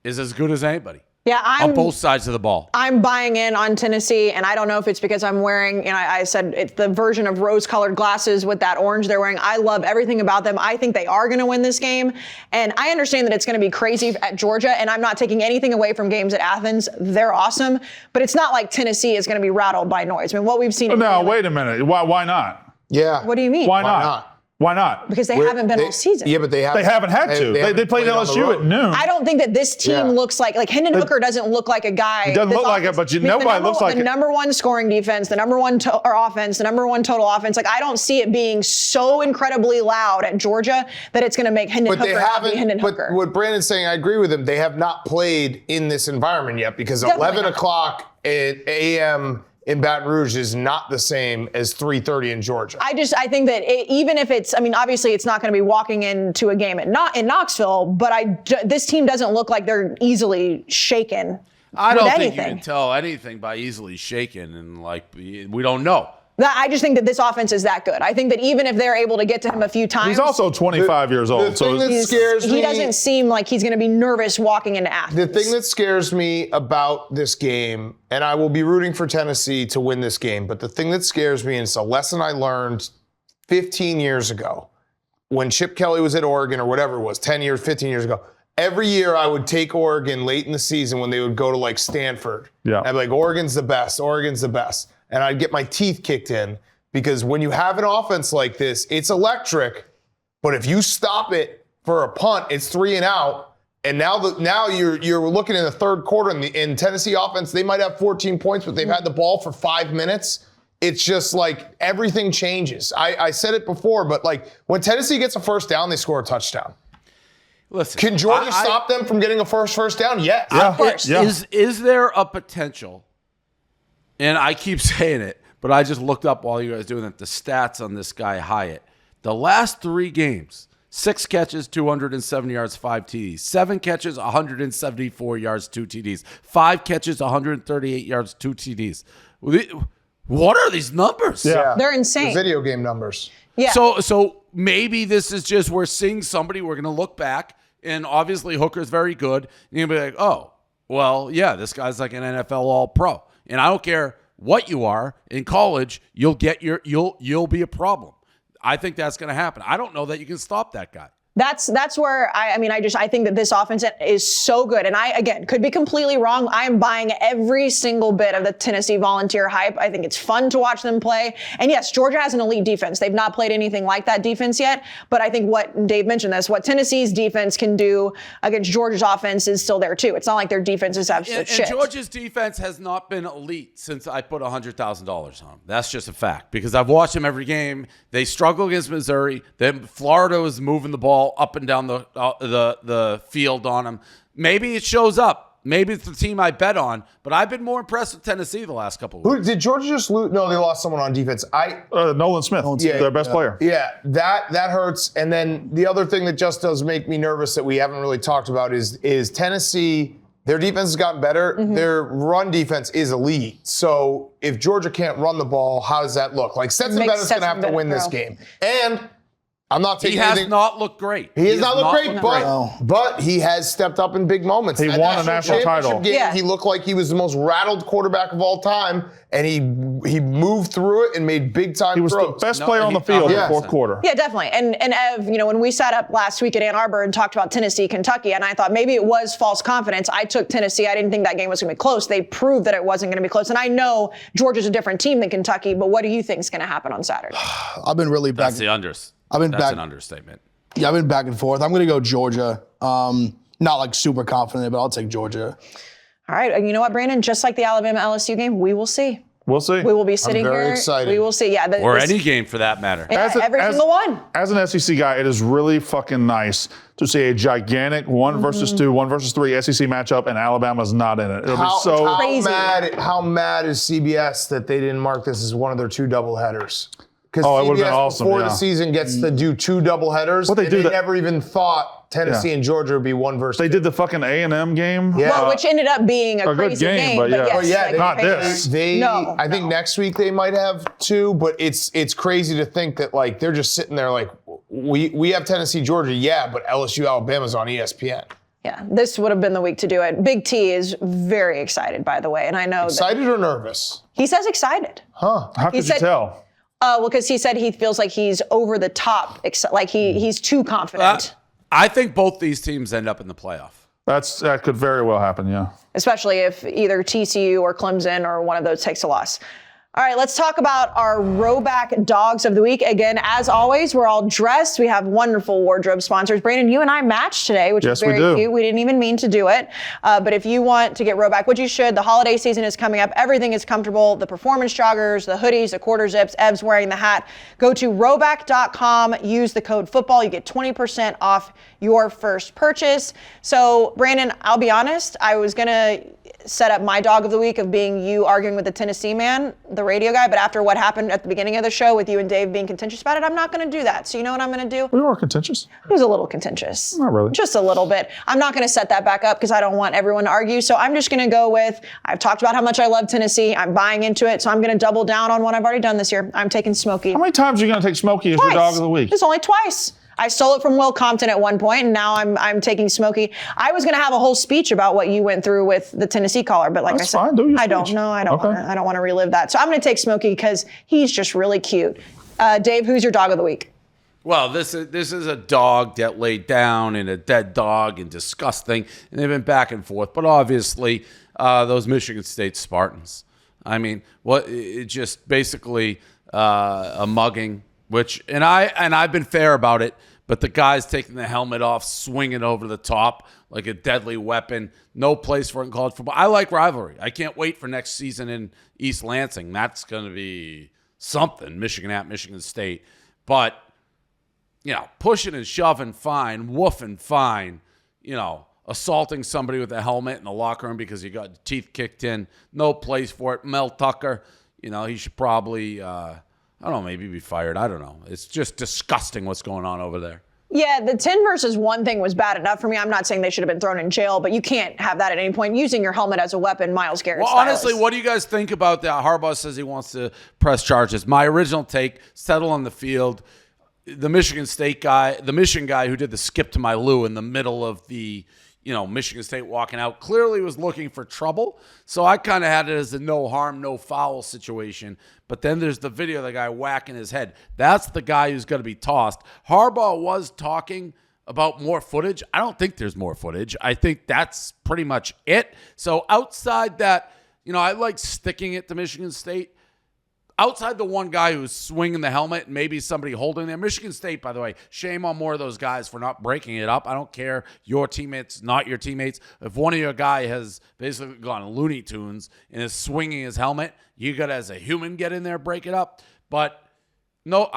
is as good as anybody. Yeah, on both sides of the ball. I'm buying in on Tennessee, and I don't know if it's because I'm wearing, I said it's the version of rose-colored glasses with that orange they're wearing. I love everything about them. I think they are going to win this game, and I understand that it's going to be crazy at Georgia, and I'm not taking anything away from games at Athens. They're awesome, but it's not like Tennessee is going to be rattled by noise. I mean, what we've seen. No, wait a minute. Why not? Yeah. What do you mean? Why not? Why not? Because they haven't been all season. Yeah, but they haven't had to. They played LSU at noon. I don't think that this team looks like Hendon Hooker doesn't look like a guy. He doesn't look like it, but nobody looks like it. The number one scoring defense, the number one offense, the number one total offense. Like, I don't see it being so incredibly loud at Georgia that it's going to make Hendon Hooker be Hendon Hooker. But what Brandon's saying, I agree with him. They have not played in this environment yet because 11 o'clock a.m. in Baton Rouge is not the same as 3:30 in Georgia. I think that even if it's, obviously it's not going to be walking into a game in Knoxville, but this team doesn't look like they're easily shaken. I don't think you can tell anything by easily shaken, and we don't know. I just think that this offense is that good. I think that even if they're able to get to him a few times. He's also 25 years old. So that scares me. He doesn't seem like he's going to be nervous walking into Athens. The thing that scares me about this game, and I will be rooting for Tennessee to win this game, but the thing that scares me, and it's a lesson I learned 15 years ago when Chip Kelly was at Oregon or whatever it was, 10 years, 15 years ago. Every year I would take Oregon late in the season when they would go to Stanford. Yeah. I'd be like, Oregon's the best. Oregon's the best. And I'd get my teeth kicked in because when you have an offense like this, it's electric. But if you stop it for a punt, it's 3 and out. And now you're looking in the third quarter in Tennessee offense, they might have 14 points, but they've had the ball for 5 minutes. It's just everything changes. I said it before, but when Tennessee gets a first down, they score a touchdown. Listen, can Georgia stop them from getting a first down? Yes. Yeah. Of course. Yeah. Is there a potential? And I keep saying it, but I just looked up while you guys doing it, the stats on this guy Hyatt. The last 3 games, 6 catches, 270 yards, 5 TDs. 7 catches, 174 yards, 2 TDs. 5 catches, 138 yards, 2 TDs. What are these numbers? Yeah. They're insane. The video game numbers. Yeah. So maybe this is just we're seeing somebody, we're going to look back, and obviously Hooker's very good. And you're going to be like, oh, well, yeah, this guy's like an NFL All-Pro. And I don't care what you are in college, you'll be a problem. I think that's going to happen. I don't know that you can stop that guy. That's where I think that this offense is so good. And I, again, could be completely wrong. I am buying every single bit of the Tennessee Volunteer hype. I think it's fun to watch them play. And yes, Georgia has an elite defense. They've not played anything like that defense yet. But I think what Dave mentioned what Tennessee's defense can do against Georgia's offense is still there too. It's not like their defense is absolute shit. And Georgia's defense has not been elite since I put $100,000 on them. That's just a fact because I've watched them every game. They struggle against Missouri. Then Florida was moving the ball up and down the field on them. Maybe it shows up. Maybe it's the team I bet on, but I've been more impressed with Tennessee the last couple of weeks. Did Georgia just lose? No, they lost someone on defense. Nolan Smith, their best player. Yeah, that hurts. And then the other thing that just does make me nervous that we haven't really talked about is Tennessee. Their defense has gotten better. Mm-hmm. Their run defense is elite. So if Georgia can't run the ball, how does that look? Stetson Bennett's going to have to win this game. And I'm not taking anything. He has not looked great. He has not looked great, but he has stepped up in big moments. He won a national title. Game, he looked like he was the most rattled quarterback of all time, and he moved through it and made big-time throws. He was the best player on the field in the fourth quarter. Yeah, definitely. And Ev, when we sat up last week at Ann Arbor and talked about Tennessee, Kentucky, and I thought maybe it was false confidence. I took Tennessee. I didn't think that game was going to be close. They proved that it wasn't going to be close. And I know Georgia's a different team than Kentucky, but what do you think is going to happen on Saturday? I've been really back. That's the unders. That's an understatement. Yeah, I've been back and forth. I'm going to go Georgia. Not super confident, but I'll take Georgia. All right. And you know what, Brandon? Just like the Alabama-LSU game, we will see. We'll see. We will be sitting I'm very here. excited. We will see. Yeah. Or any game for that matter. Every single one. As an SEC guy, it is really fucking nice to see a gigantic 1 versus 2, 1 versus 3 SEC matchup, and Alabama's not in it. It'll be so crazy. How mad is CBS that they didn't mark this as one of their 2 doubleheaders? Because Oh, it would've been CBS awesome, before yeah. the season gets to do 2 doubleheaders. What they and do they that- never even thought Tennessee and Georgia would be 1 versus They 2. did the fucking A&M game. Yeah. Well, which ended up being a good crazy game, but yeah. yes, Well, yeah, like, not hey, this. No, I think next week they might have 2, but it's crazy to think that like they're just sitting there like we have Tennessee, Georgia, yeah, but LSU, Alabama's on ESPN. Yeah, this would have been the week to do it. Big T is very excited, by the way, and I know Excited or nervous? he says excited. Huh? How could you said- tell? Well, because he said he feels like he's over the top, like he's too confident, I think both these teams end up in the playoff. That could very well happen, yeah. especially if either TCU or Clemson or one of those takes a loss. All right, let's talk about our Rowback Dogs of the Week. Again, as always, we're all dressed. We have wonderful wardrobe sponsors. Brandon, you and I matched today, which is Yes, we very do. cute. We didn't even mean to do it. But if you want to get Rowback, which you should, the holiday season is coming up. Everything is comfortable. The performance joggers, the hoodies, the quarter zips, Ev's wearing the hat. Go to rowback.com, use the code football. You get 20% off your first purchase. So, Brandon, I'll be honest, I was going to set up my dog of the week of being you arguing with the Tennessee man, the radio guy, but after what happened at the beginning of the show with you and Dave being contentious about it, I'm not going to do that. So you know what I'm going to do? We were contentious. It was a little contentious. Not really. Just a little bit. I'm not going to set that back up because I don't want everyone to argue. So I'm just going to go with, I've talked about how much I love Tennessee. I'm buying into it. So I'm going to double down on what I've already done this year. I'm taking Smokey. How many times are you going to take Smokey as your dog of the week? It's only twice. I stole it from Will Compton at one point, and now I'm taking Smokey. I was going to have a whole speech about what you went through with the Tennessee caller, but like That's I said, fine. Do your I don't speech. know. I don't Okay. want to. I don't want to relive that. So I'm going to take Smokey because he's just really cute. Dave, who's your dog of the week? Well, this is a dog that laid down and a dead dog and disgusting, and they've been back and forth. But obviously, those Michigan State Spartans. I mean, it just basically a mugging. I've been fair about it, but the guy's taking the helmet off, swinging over the top like a deadly weapon. No place for it in college football. I like rivalry. I can't wait for next season in East Lansing. That's going to be something. Michigan at Michigan State, but pushing and shoving, fine. Woofing, fine. Assaulting somebody with a helmet in the locker room because you got teeth kicked in. No place for it. Mel Tucker, he should probably. I don't know, maybe be fired. I don't know. It's just disgusting what's going on over there. Yeah, the 10 versus 1 thing was bad enough for me. I'm not saying they should have been thrown in jail, but you can't have that at any point. Using your helmet as a weapon, Myles Garrett Well, honestly, what do you guys think about that? Harbaugh says he wants to press charges. My original take, settle on the field. The Michigan State guy, the Michigan guy who did the skip to my Lou in the middle of the Michigan State walking out, clearly was looking for trouble. So I kind of had it as a no harm, no foul situation. But then there's the video of the guy whacking his head. That's the guy who's going to be tossed. Harbaugh was talking about more footage. I don't think there's more footage. I think that's pretty much it. So outside that, I like sticking it to Michigan State. Outside the one guy who's swinging the helmet, maybe somebody holding there. Michigan State, by the way, shame on more of those guys for not breaking it up. I don't care your teammates, not your teammates. If one of your guy has basically gone Looney Tunes and is swinging his helmet, you got to, as a human, get in there, break it up. But no,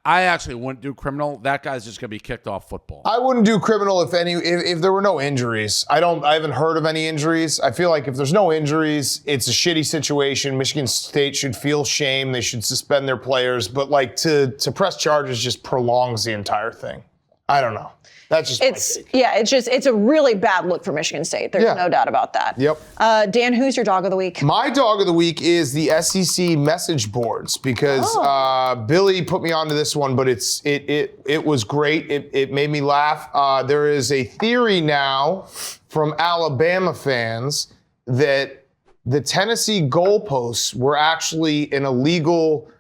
I actually wouldn't do criminal. That guy's just going to be kicked off football. I wouldn't do criminal if there were no injuries. I haven't heard of any injuries. I feel like if there's no injuries, it's a shitty situation. Michigan State should feel shame. They should suspend their players. But like to press charges just prolongs the entire thing. I don't know. That's just it's a really bad look for Michigan State. There's no doubt about that. Yep. Dan, who's your dog of the week? My dog of the week is the SEC message boards because Billy put me onto this one, but it was great. It made me laugh. There is a theory now from Alabama fans that the Tennessee goalposts were actually an illegal.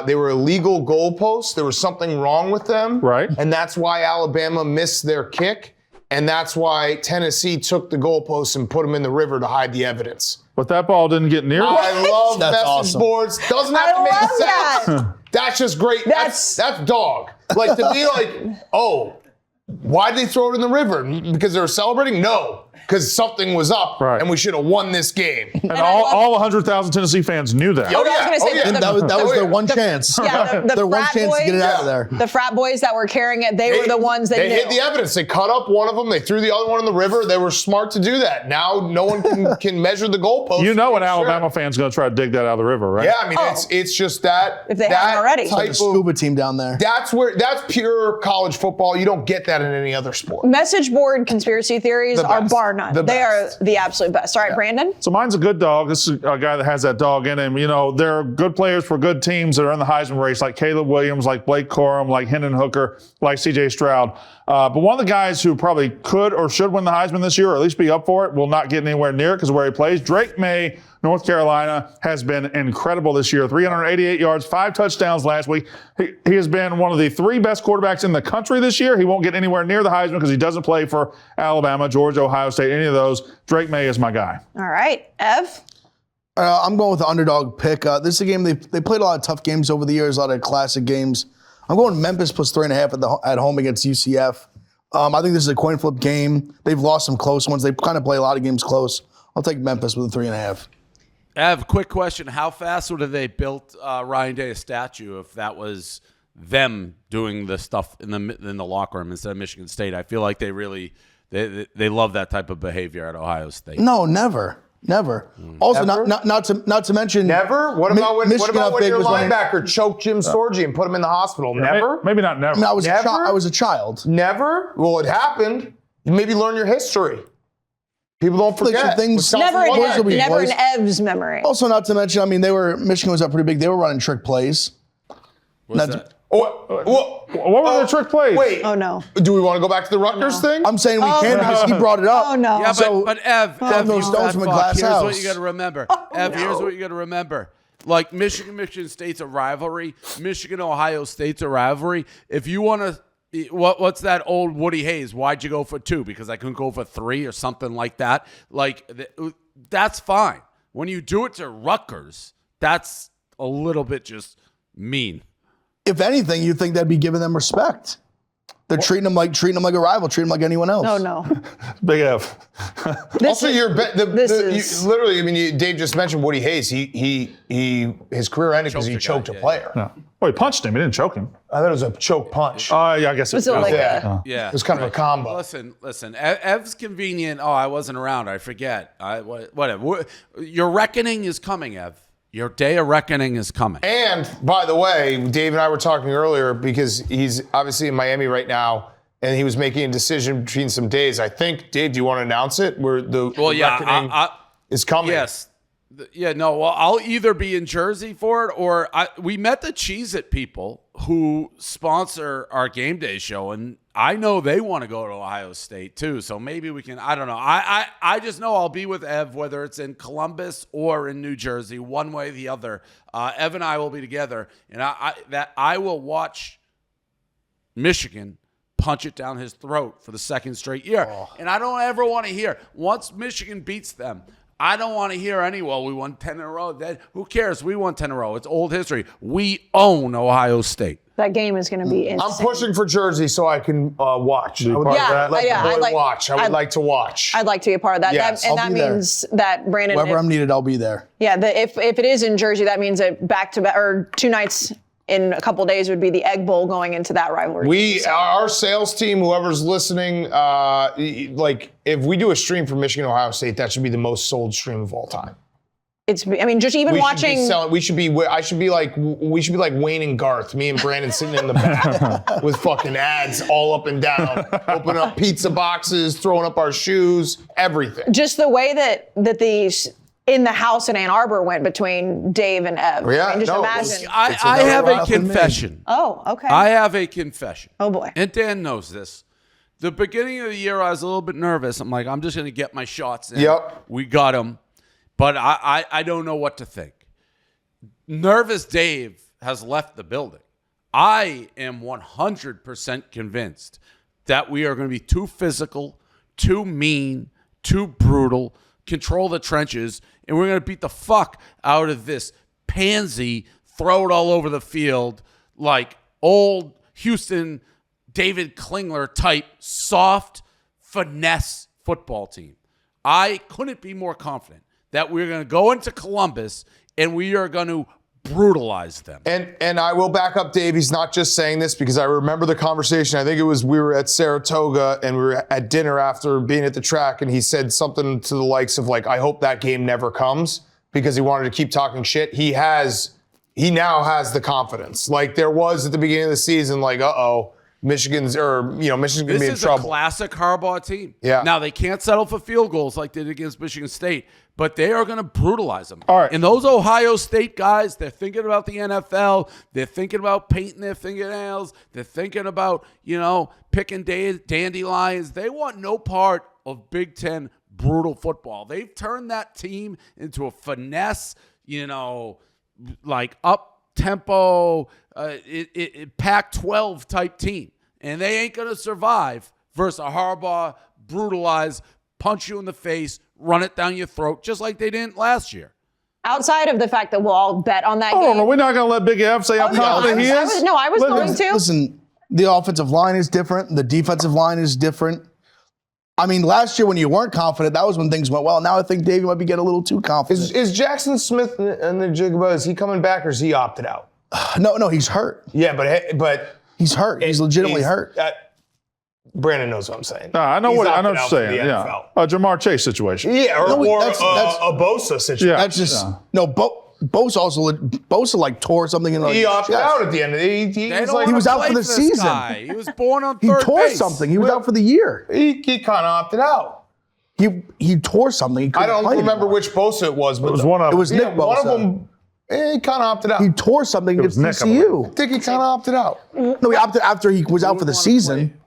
They were illegal goalposts. There was something wrong with them. Right. And that's why Alabama missed their kick. And that's why Tennessee took the goalposts and put them in the river to hide the evidence. But that ball didn't get near. I love That's message awesome. boards. Doesn't have to make love sense. that. That's just great. That's dog. Like to be like, oh, why'd they throw it in the river? Because they were celebrating? No. because something was up Right. and we should have won this game. And all 100,000 Tennessee fans knew that. Oh, I was gonna say, That was their one chance. Yeah, the their one frat chance to get it out of there. The frat boys that were carrying it, they were the ones that They knew. hid the evidence. They cut up one of them. They threw the other one in the river. They were smart to do that. Now no one can measure the goalpost. You know an Sure. Alabama fan's going to try to dig that out of the river, right? Yeah, I mean it's just that If they that haven't already. type Like a scuba team down there. That's pure college football. You don't get that in any other sport. Message board conspiracy theories The are best. bar none. The They are best. the absolute best. All right, Brandon. So mine's a good dog. This is a guy that has that dog in him. You know, there are good players for good teams that are in the Heisman race, like Caleb Williams, like Blake Corum, like Hendon Hooker, like C.J. Stroud. But one of the guys who probably could or should win the Heisman this year, or at least be up for it, will not get anywhere near it because of where he plays. Drake May, North Carolina, has been incredible this year. 388 yards, 5 touchdowns last week. He has been one of the 3 best quarterbacks in the country this year. He won't get anywhere near the Heisman because he doesn't play for Alabama, Georgia, Ohio State, any of those. Drake May is my guy. All right, Ev. I'm going with the underdog pick. This is a game they played a lot of tough games over the years, a lot of classic games. I'm going Memphis plus 3.5 at home against UCF. I think this is a coin flip game. They've lost some close ones. They kind of play a lot of games close. I'll take Memphis with a 3.5. Ev, quick question. How fast would have they built Ryan Day a statue if that was them doing the stuff in the locker room instead of Michigan State? I feel like they really they love that type of behavior at Ohio State. No, never. Also, Ever? not to mention Never? What about when your linebacker choked Jim Sorgi and put him in the hospital? Never? Maybe not never. I mean, I was Never? I was a child. Never? Well, it happened. You maybe learn your history. People don't forget. some things- Wisconsin Never won that will be in, game. never in boys. Ev's memory. Also, not to mention, I mean, Michigan was up pretty big. They were running trick plays. What's That's- that? What were the trick plays? Wait. Oh, no. Do we want to go back to the Rutgers thing? I'm saying we can because he brought it up. Oh, no. Yeah, So- but Ev, no you stones fat from a fuck, glass here's what house. you got to remember. Ev, here's what you got to remember. Like Michigan State's a rivalry. Michigan-Ohio State's a rivalry. If you want to, what's that old Woody Hayes? Why'd you go for 2? Because I couldn't go for 3 or something like that. Like, that's fine. When you do it to Rutgers, that's a little bit just mean. If anything, you think that'd be giving them respect. They're treating them like a rival, treating them like anyone else. Oh, no. Big F. Also, is- I mean, Dave just mentioned Woody Hayes. His career ended because he choked a player. No. Well, he punched him. He didn't choke him. I thought it was a choke punch. Yeah, I guess Was it like yeah. Yeah. It was kind of a combo. Listen. Ev's convenient. Oh, I wasn't around. I forget. Whatever. Your reckoning is coming, Ev. Your day of reckoning is coming. And by the way, Dave and I were talking earlier because he's obviously in Miami right now, and he was making a decision between some days. I think, Dave, do you want to announce it? Where the reckoning is coming? Yes. Yeah, no, well, I'll either be in Jersey for it or we met the Cheez-It people who sponsor our game day show, and I know they want to go to Ohio State too, so maybe we can, I don't know. I just know I'll be with Ev, whether it's in Columbus or in New Jersey, one way or the other. Ev and I will be together, and I will watch Michigan punch it down his throat for the second straight year. And I don't ever want to hear, once Michigan beats them, I don't want to hear we won 10 in a row. Who cares? We won 10 in a row. It's old history. We own Ohio State. That game is going to be insane. I'm pushing for Jersey so I can watch. I would part of like that? to let Yeah, the boy I'd like- watch. I would I'd- like to watch. I'd like to be a part of that. Yes, And I'll that be there. means that Brandon. Wherever I'm needed, I'll be there. Yeah, if it is in Jersey, that means that back to back or 2 nights in a couple days would be the Egg Bowl going into that rivalry. Our sales team, whoever's listening, like if we do a stream for Michigan, Ohio State, that should be the most sold stream of all time. Just even watching. We should be like Wayne and Garth, me and Brandon sitting in the back with fucking ads all up and down, opening up pizza boxes, throwing up our shoes, everything. Just the way that these in the house in Ann Arbor went between Dave and Ev. Yeah, I mean, just no, imagine. I have a confession. Oh, okay. I have a confession. Oh, boy. And Dan knows this. The beginning of the year, I was a little bit nervous. I'm like, I'm just going to get my shots in. Yep. We got them. But I don't know what to think. Nervous Dave has left the building. I am 100% convinced that we are going to be too physical, too mean, too brutal, control the trenches, and we're going to beat the fuck out of this pansy, throw it all over the field like old Houston David Klingler type soft finesse football team. I couldn't be more confident that we're going to go into Columbus and we are going to brutalize them. And I will back up Dave. He's not just saying this because I remember the conversation. I think it was we were at Saratoga and we were at dinner after being at the track, and he said something to the likes of like, I hope that game never comes, because he wanted to keep talking shit. He now has the confidence. Like there was at the beginning of the season, like, Michigan's gonna be in trouble. This is a classic Harbaugh team. Yeah. Now they can't settle for field goals like they did against Michigan State, but they are going to brutalize them. All right. And those Ohio State guys, they're thinking about the NFL. They're thinking about painting their fingernails. They're thinking about, picking dandelions. They want no part of Big Ten brutal football. They've turned that team into a finesse, like up-tempo, Pac-12 type team. And they ain't going to survive versus a Harbaugh, brutalize, punch you in the face, run it down your throat, just like they didn't last year. Outside of the fact that we'll all bet on that game. Oh, no, we're not going to let Big F say how confident he is. I was going to. Listen, the offensive line is different. The defensive line is different. I mean, last year when you weren't confident, that was when things went well. Now I think Davey might be getting a little too confident. Is Jackson Smith and the Jigba, is he coming back or is he opted out? No, he's hurt. Yeah, but He's hurt. He's legitimately hurt. Brandon knows what I'm saying. I know what you're saying. The Yeah, NFL. a Jamar Chase situation. Yeah, or that's a Bosa situation. Yeah. That's just Bosa like tore something in. He opted out at the end of the day. He was out for the season. Guy. He was born on He third tore base. something. He was out for the year. He kind of opted out. He tore something. He I don't remember anymore. which Bosa it was, but It was one of It was yeah, Nick Bosa. one of them. He kind of opted out. He tore something was against Nick, I TCU. I think he kind of opted out. No, he opted after he was out for the season.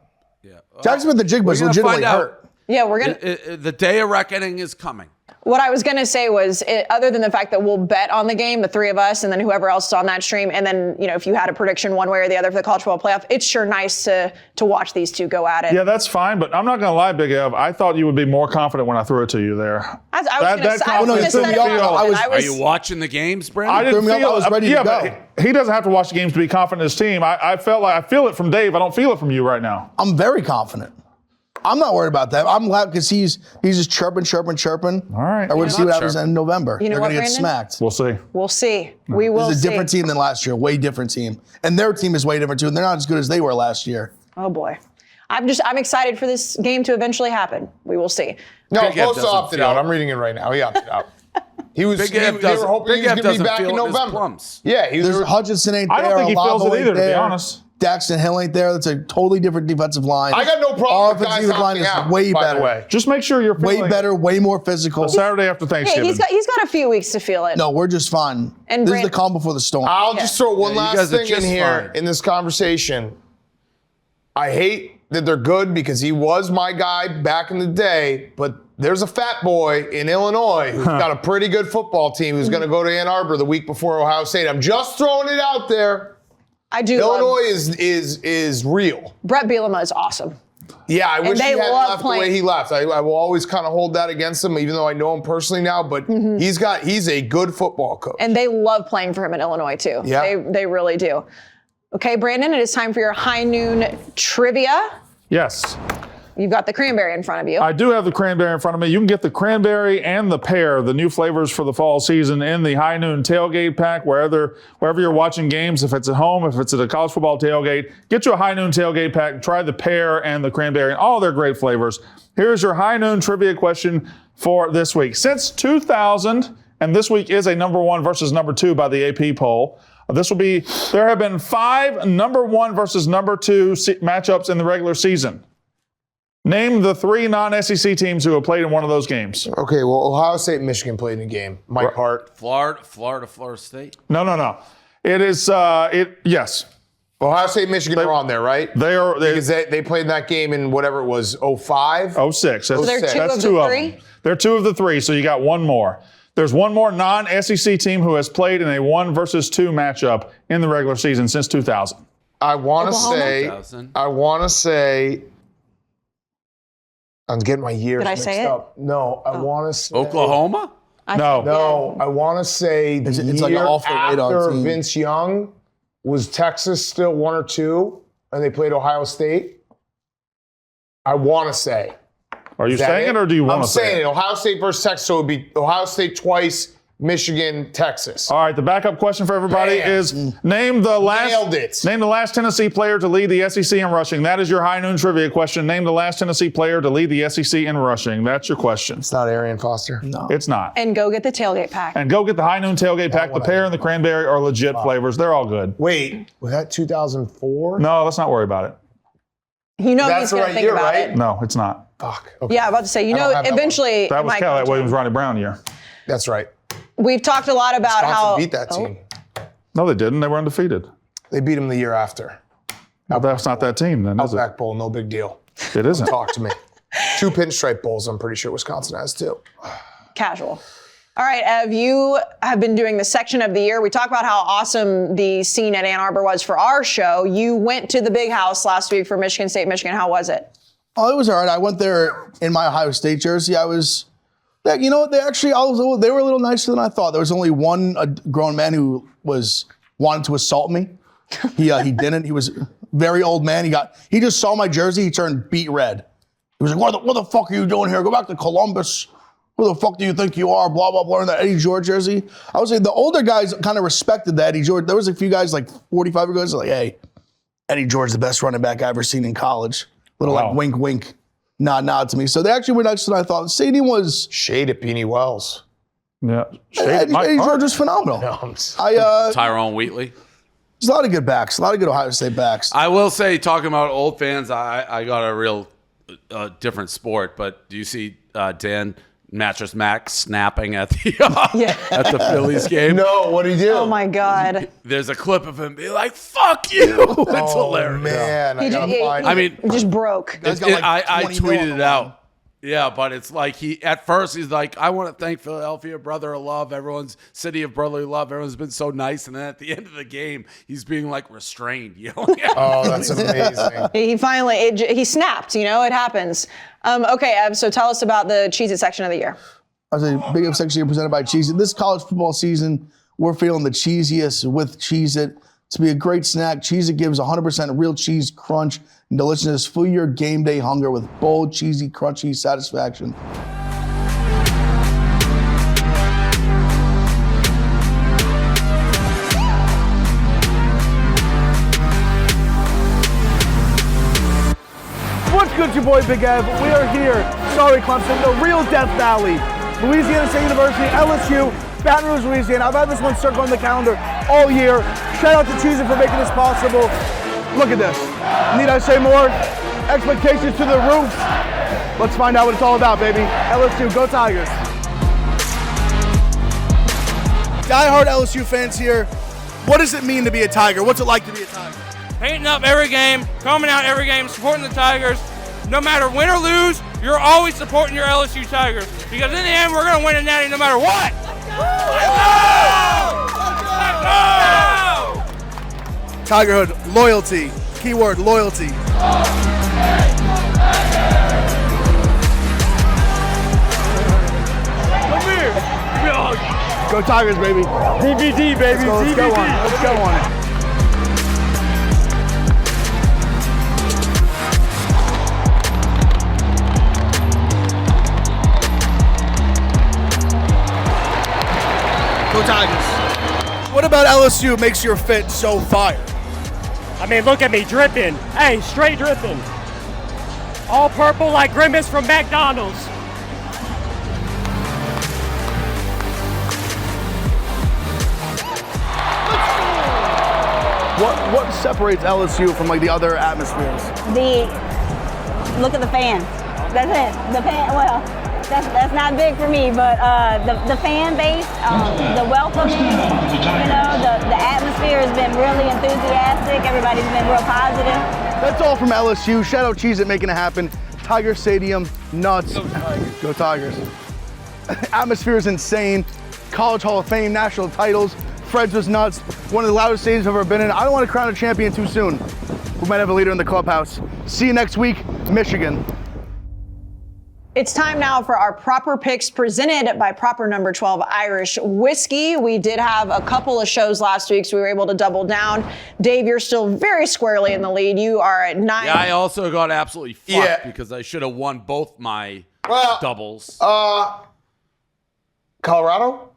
Yeah. Jackson Smith and Jigba was We're gonna legitimately find out. hurt. Yeah, we're going to. The day of reckoning is coming. What I was going to say was, other than the fact that we'll bet on the game, the three of us, and then whoever else is on that stream, and then, if you had a prediction one way or the other for the college football playoff, it's sure nice to watch these two go at it. Yeah, that's fine, but I'm not going to lie, Big Ev. I thought you would be more confident when I threw it to you there. I was going to set it up. Are you watching the games, Brandon? I didn't feel I was ready to go. But he doesn't have to watch the games to be confident in his team. I feel it from Dave. I don't feel it from you right now. I'm very confident. I'm not worried about that. I'm glad because he's just chirping. All right. I want to see what happens in November. You know They're what, going to get Brandon? smacked. We'll see. We'll see. We will It's a see. different team than last year. Way different team. And their team is way different too. And they're not as good as they were last year. Oh boy. I'm excited for this game to eventually happen. We will see. No, Big Ev Bosa doesn't opted feel out. it. I'm reading it right now. He opted out. He was. Big Ev They were hoping he was going to be back in feel it in his November. plums. Yeah, There's Hutchinson ain't there. I don't think he feels Olavo it either, ain't to be there. honest. Daxton Hill ain't there. That's a totally different defensive line. I got no problem Our with guys offensive line opting is out, way by better. the way. Just make sure you're Way feeling better, way more physical. the Saturday after Yeah, Thanksgiving. he's got a few weeks to feel it. No, we're just fine. And This is Brand- the calm before the storm. I'll just throw one Yeah, you last guys are thing in just here fine. in this conversation. I hate that they're good because he was my guy back in the day, but there's a fat boy in Illinois who's got a pretty good football team who's going to go to Ann Arbor the week before Ohio State. I'm just throwing it out there. I do. Illinois is real. Brett Bielema is awesome. Yeah, I wish he they hadn't love left playing. the way he left. I will always kind of hold that against him, even though I know him personally now. But he's a good football coach. And they love playing for him in Illinois too. Yeah. They really do. Okay, Brandon, it is time for your high noon trivia. Yes. You've got the cranberry in front of you. I do have the cranberry in front of me. You can get the cranberry and the pear, the new flavors for the fall season, in the High Noon Tailgate Pack, wherever you're watching games. If it's at home, if it's at a college football tailgate, get you a High Noon Tailgate Pack. Try the pear and the cranberry and all their great flavors. Here's your High Noon trivia question for this week. Since 2000, and this week is a number 1 versus number 2 by the AP poll, there have been 5 number 1 versus number 2 matchups in the regular season. Name the 3 non-SEC teams who have played in one of those games. Okay, well, Ohio State and Michigan played in a game. Mike Hart. Florida State. No. It is, yes. Ohio State and Michigan are on there, right? Because they played in that game in whatever it was, 05? 06. So they're two That's of 2 the of 3? them. They're 2 of the 3, so you got one more. There's one more non-SEC team who has played in a 1 versus 2 matchup in the regular season since 2000. I want to Oklahoma? say, I'm getting my years Did I mixed say it? up. No, I want to say Oklahoma? No, I want to say the It's like an year off-the-radar after team. Vince Young was Texas still 1 or 2, and they played Ohio State. I want to say. Are you Is that saying it or do you want to say I'm saying it? it. Ohio State versus Texas, so it would be Ohio State twice, Michigan, Texas. All right, the backup question for everybody Damn. is name the Nailed it. last Tennessee player to lead the SEC in rushing. That is your high noon trivia question. Name the last Tennessee player to lead the SEC in rushing. That's your question. It's not Arian Foster. No. It's not. And go get the tailgate pack. And go get the high noon tailgate pack. The what I pear and the cranberry are legit flavors. They're all good. Wait, was that 2004? No, let's not worry about it. You know That's he's the going right to think year, about right? it. No, it's not. Fuck. Okay. Yeah, I'm about to say, I don't have that one. eventually That it was might Cadillac come to Williams, him. Ronnie Brown year. That's right. We've talked a lot about Wisconsin how beat that team. No, they didn't. They were undefeated. They beat them the year after. But that's not that team then, is it? Outback Bowl, no big deal. It isn't. Talk to me. 2 pinstripe bowls, I'm pretty sure Wisconsin has too. casual. All right, Ev, you have been doing the section of the year. We talked about how awesome the scene at Ann Arbor was for our show. You went to the Big House last week for Michigan State, Michigan. How was it? Oh, it was all right. I went there in my Ohio State jersey. You know what? They were a little nicer than I thought. There was only one grown man who wanted to assault me. He didn't. He was a very old man. He just saw my jersey. He turned beet red. He was like, what the fuck are you doing here? Go back to Columbus. Who the fuck do you think you are? Blah, blah, blah. In that Eddie George jersey. I would say the older guys kind of respected that Eddie George. There was a few guys like 45 year olds like, hey, Eddie George, the best running back I ever seen in college. Little Wow. like wink, wink, nod to me. So they actually were nicer than I thought. The stadium was. Shade at Beanie Wells. Yeah. Eddie George was phenomenal. There's Tyrone Wheatley. a lot of good backs, a lot of good Ohio State backs. I will say, talking about old fans, I got a real different sport. But do you see Dan Mattress Mac snapping at the at the Phillies game? No, what did he do? Oh my God. There's a clip of him being like, "Fuck you!" It's hilarious. Man, I gotta find I mean, It just broke. Guy's got like I 20 mil on tweeted the it out. Yeah, but it's like at first he's like, I want to thank Philadelphia, brother of love. Everyone's city of brotherly love. Everyone's been so nice. And then at the end of the game, he's being like restrained, yelling at Oh, that's amazing. He finally, he snapped, it happens. Okay, Ev, so tell us about the Cheez-It section of the year. I was a big up section here presented by Cheez-It. This college football season, we're feeling the cheesiest with Cheez-It. To be a great snack, Cheez-It gives 100% real cheese crunch and deliciousness. Fill your game day hunger with bold, cheesy, crunchy satisfaction. What's good, your boy Big Ev? We are here, sorry Clemson, the real Death Valley. Louisiana State University, LSU, Baton Rouge, Louisiana. I've had this one circled on the calendar all year. Shout out to Cheez-It for making this possible. Look at this. Need I say more? Expectations to the roof. Let's find out what it's all about, baby. LSU, go Tigers. Die-hard LSU fans here. What does it mean to be a Tiger? What's it like to be a Tiger? Hating up every game, coming out every game, supporting the Tigers. No matter win or lose, you're always supporting your LSU Tigers. Because in the end, we're going to win a natty no matter what. Let's go! Tigerhood, loyalty. Keyword, loyalty. Come here. Go Tigers, baby. DVD, baby. Let's go on it. Let's go on it. Go Tigers. What about LSU makes your fit so fire? I mean, look at me dripping. Hey, straight dripping. All purple like Grimace from McDonald's. What separates LSU from like the other atmospheres? Look at the fans. That's it. The fan. Well, that's not big for me, but the fan base, the welcome, the atmosphere has been really enthusiastic. Everybody's been real positive. That's all from LSU. Shout out Cheez-It making it happen. Tiger Stadium, nuts. Go Tigers. Atmosphere is insane. College Hall of Fame, national titles. Fred's was nuts. One of the loudest stadiums I've ever been in. I don't want to crown a champion too soon. We might have a leader in the clubhouse. See you next week, Michigan. It's time now for our proper picks presented by Proper Number 12 Irish Whiskey. We did have a couple of shows last week, so we were able to double down. Dave, you're still very squarely in the lead. You are at 9. Yeah, I also got absolutely fucked because I should have won both my doubles. Colorado?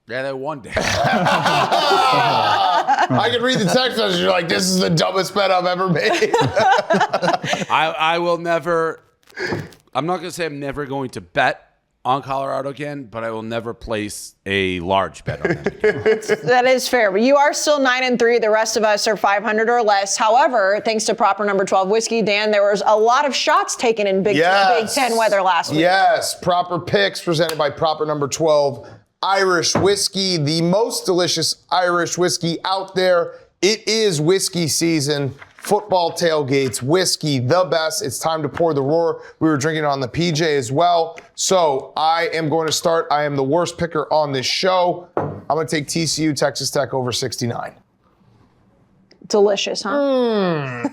Yeah, that one day. I could read the text message. You're like, this is the dumbest bet I've ever made. I will never. I'm not going to say I'm never going to bet on Colorado again, but I will never place a large bet on them again. That is fair, but you are still 9-3. The rest of us are 500 or less. However, thanks to Proper Number 12 Whiskey, Dan, there was a lot of shots taken in Big Ten weather last week. Yes, proper picks presented by Proper Number 12 Irish Whiskey, the most delicious Irish whiskey out there. It is whiskey season. Football tailgates, whiskey, the best. It's time to pour the roar. We were drinking it on the PJ as well. So I am going to start. I am the worst picker on this show. I'm going to take TCU, Texas Tech over 69. Delicious, huh?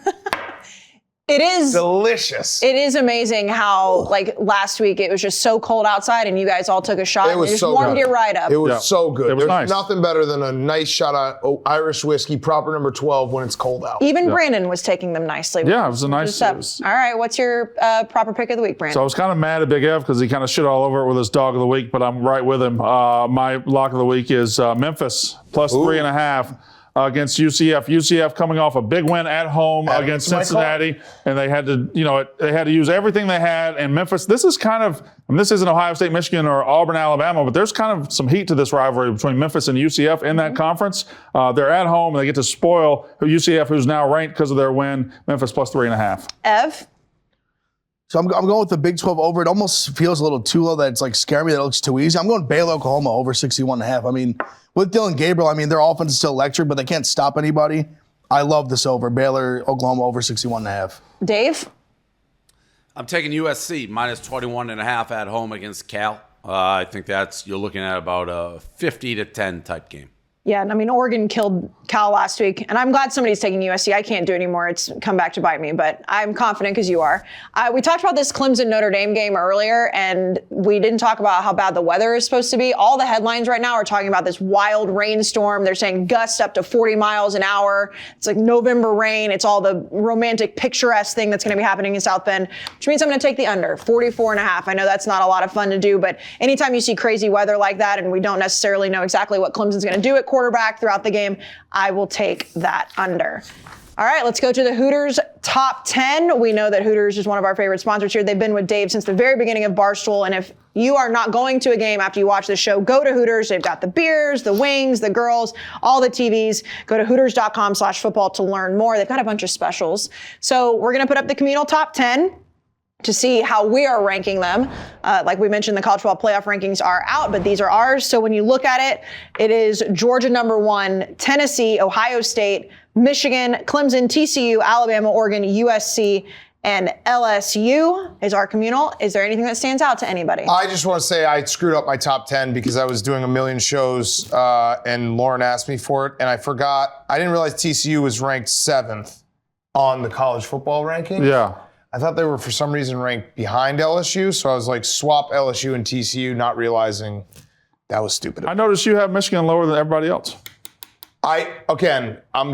It is delicious. It is amazing how, like, last week it was just so cold outside and you guys all took a shot It and was just so warmed good. you right up. It was so good. It was There's nice. nothing better than a nice shot of Irish whiskey, Proper Number 12, when it's cold out. Even Brandon was taking them nicely. Yeah, it was a nice. Just up. All right, what's your proper pick of the week, Brandon? So I was kind of mad at Big Ev because he kind of shit all over it with his dog of the week, but I'm right with him. My lock of the week is Memphis plus 3.5 against UCF. UCF coming off a big win at home against Cincinnati, and they had to, they had to use everything they had. And Memphis, this is kind of, this isn't Ohio State, Michigan, or Auburn, Alabama, but there's kind of some heat to this rivalry between Memphis and UCF in that conference. They're at home, and they get to spoil UCF, who's now ranked because of their win. Memphis plus 3.5. Ev? So I'm going with the Big 12 over. It almost feels a little too low that it's like scary me that it looks too easy. I'm going Baylor, Oklahoma over 61.5. I mean, with Dylan Gabriel, their offense is still electric, but they can't stop anybody. I love this over. Baylor, Oklahoma over 61.5. Dave? I'm taking USC minus 21.5 at home against Cal. I think you're looking at about a 50-10 type game. Yeah, and Oregon killed Cal last week, and I'm glad somebody's taking USC. I can't do it anymore. It's come back to bite me, but I'm confident because you are. We talked about this Clemson-Notre Dame game earlier, and we didn't talk about how bad the weather is supposed to be. All the headlines right now are talking about this wild rainstorm. They're saying gusts up to 40 miles an hour. It's like November rain. It's all the romantic, picturesque thing that's going to be happening in South Bend, which means I'm going to take the under, 44.5. I know that's not a lot of fun to do, but anytime you see crazy weather like that and we don't necessarily know exactly what Clemson's going to do at quarterback throughout the game, I will take that under. All right, let's go to the Hooters top 10. We know that Hooters is one of our favorite sponsors here. They've been with Dave since the very beginning of Barstool. And if you are not going to a game after you watch the show, go to Hooters. They've got the beers, the wings, the girls, all the TVs. Go to Hooters.com/football to learn more. They've got a bunch of specials. So we're going to put up the communal top 10 to see how we are ranking them. Like we mentioned, the college football playoff rankings are out, but these are ours. So when you look at it, it is Georgia number 1, Tennessee, Ohio State, Michigan, Clemson, TCU, Alabama, Oregon, USC, and LSU is our communal. Is there anything that stands out to anybody? I just want to say I screwed up my top 10 because I was doing a million shows and Lauren asked me for it, and I forgot. I didn't realize TCU was ranked 7th on the college football rankings. Yeah. I thought they were, for some reason, ranked behind LSU, so I was like, swap LSU and TCU, not realizing that was stupid. I noticed you have Michigan lower than everybody else. I'm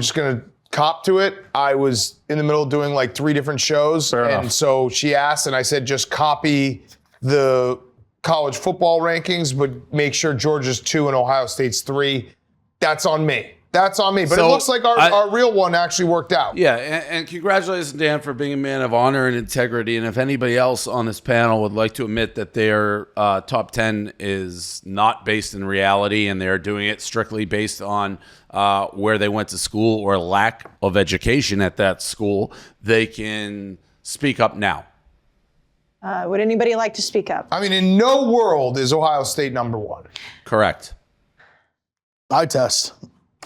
just going to cop to it. I was in the middle of doing like 3 different shows, and so she asked, and I said, just copy the college football rankings, but make sure Georgia's 2 and Ohio State's 3. That's on me. That's on me. But So, it looks like our real one actually worked out. Yeah, and congratulations, Dan, for being a man of honor and integrity. And if anybody else on this panel would like to admit that their top 10 is not based in reality and they're doing it strictly based on where they went to school or lack of education at that school, they can speak up now. Would anybody like to speak up? In no world is Ohio State number 1. Correct. Eye test.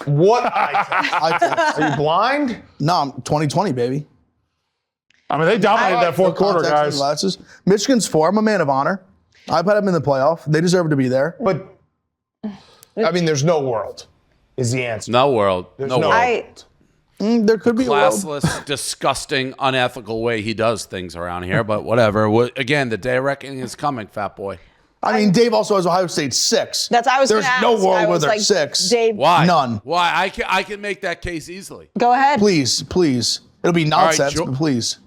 What eye test? Are you blind? No, I'm 2020, baby. They dominated that fourth quarter, Context and guys. glasses. Michigan's 4. I'm a man of honor. I put them in the playoff. They deserve to be there. But, there's no world is the answer. No world. There's No no world. There could be classless, disgusting, unethical way he does things around here, but whatever. Again, the day of reckoning is coming, fat boy. I mean, Dave also has Ohio State 6. There's no world where they're 6. Dave, Why? None. Why? I can make that case easily. go ahead. Please. It'll be nonsense, Joe- but please.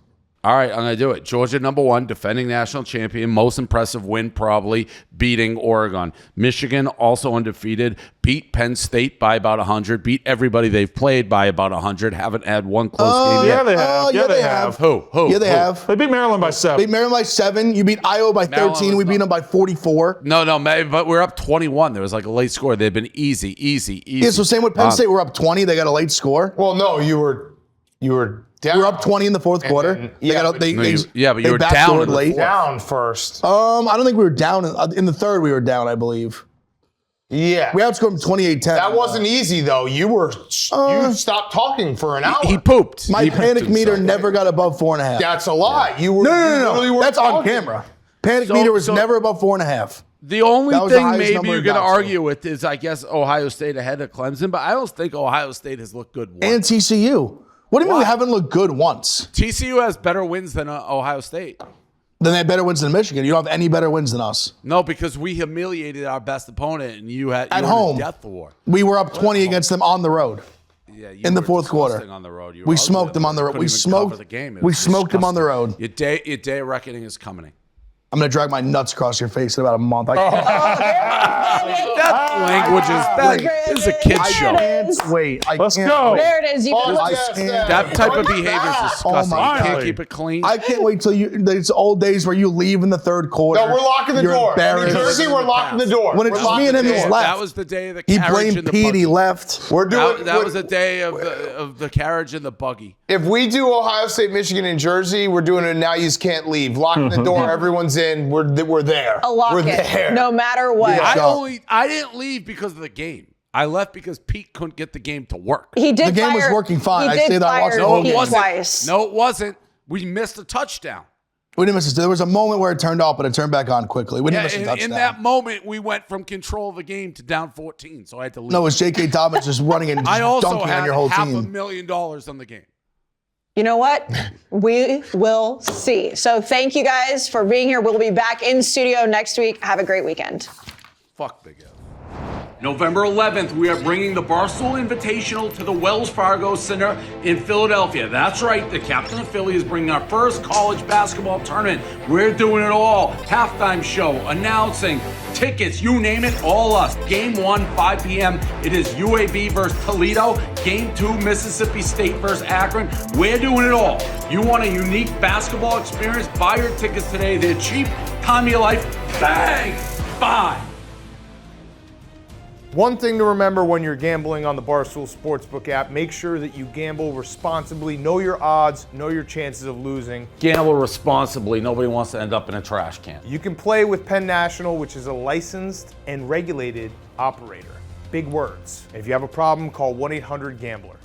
All right, I'm going to do it. Georgia, number 1, defending national champion, most impressive win probably, beating Oregon. Michigan, also undefeated, beat Penn State by about 100, beat everybody they've played by about 100, haven't had one close game Yeah, yet. they have. Yeah, they have. Who? Yeah, they have. They beat Maryland by 7. Beat Maryland by 7. You beat Iowa by Maryland 13. We was beat not- them by 44. No, but we're up 21. There was like a late score. They've been easy. Yeah, so same with Penn State. We're up 20. They got a late score. Well, no, you were down. We were up 20 in the fourth quarter. then- They got a- they- No, they- but you they were down backdoored in the late. down first. I don't think we were down. In the third, we were down, I believe. Yeah. We outscored them 28-10. That wasn't easy, though. You stopped talking for an hour. He pooped. My He pooped panic meter himself. never got above 4.5. That's a lie. You were you literally No. weren't That's on talking. camera. Panic So- meter was so- never above 4.5. The only That was the thing highest maybe number you're in going to Knoxville. argue with is, I guess, Ohio State ahead of Clemson, but I don't think Ohio State has looked good once. And TCU. What do you mean we haven't looked good once? TCU has better wins than Ohio State. Then they have better wins than Michigan. You don't have any better wins than us. No, because we humiliated our best opponent, and you were in home. a death war. We were up 20 against them on the road. Yeah, you In the were fourth quarter. disgusting on the road. You were We ugly smoked them on the road. Couldn't We even smoked. cover the game. It We was smoked them on the disgusting. road. Your day of reckoning is coming. I'm gonna drag my nuts across your face in about a month. I That language is is a kid's show. can't wait. Let's can't go. wait. There it is. You can I look. can't. That type of behavior is disgusting. my You can't God. keep it clean. I can't wait till it's old days where you leave in the third quarter. No, we're locking the You're door. In embarrassed. New Jersey, we're locking the door. When it's We're just me locking and him, the he's door. left. That was the day of the He carriage blamed in the Pete. buggy. He left. We're doing. That was the day of the carriage in the buggy. If we do Ohio State, Michigan, and Jersey, we're doing it now. You just can't leave. Locking the door. Everyone's in. We're there. A lock We're it, there. no matter what. I didn't leave because of the game. I left because Pete couldn't get the game to work. He did. The game was fire- working fine. He I did say that I fire watched the whole Pete game. twice. No, it wasn't. We missed a touchdown. We didn't miss it. There was a moment where it turned off, but it turned back on quickly. We didn't miss a In touchdown. that moment, we went from control of the game to down 14, so I had to leave. No, it was J.K. Dobbins just running and I just also dunking had on your whole $500,000 team. on the game. You know what? We will see. So thank you guys for being here. We'll be back in studio next week. Have a great weekend. Fuck Big L. November 11th, we are bringing the Barstool Invitational to the Wells Fargo Center in Philadelphia. That's right, the captain of Philly is bringing our first college basketball tournament. We're doing it all. Halftime show, announcing, tickets, you name it, all us. Game 1, 5 p.m. It is UAB versus Toledo. Game 2, Mississippi State versus Akron. We're doing it all. You want a unique basketball experience? Buy your tickets today. They're cheap. Time of your life. Bang! Buy. One thing to remember when you're gambling on the Barstool Sportsbook app, make sure that you gamble responsibly, know your odds, know your chances of losing. Gamble responsibly. Nobody wants to end up in a trash can. You can play with Penn National, which is a licensed and regulated operator. Big words. If you have a problem, call 1-800-GAMBLER.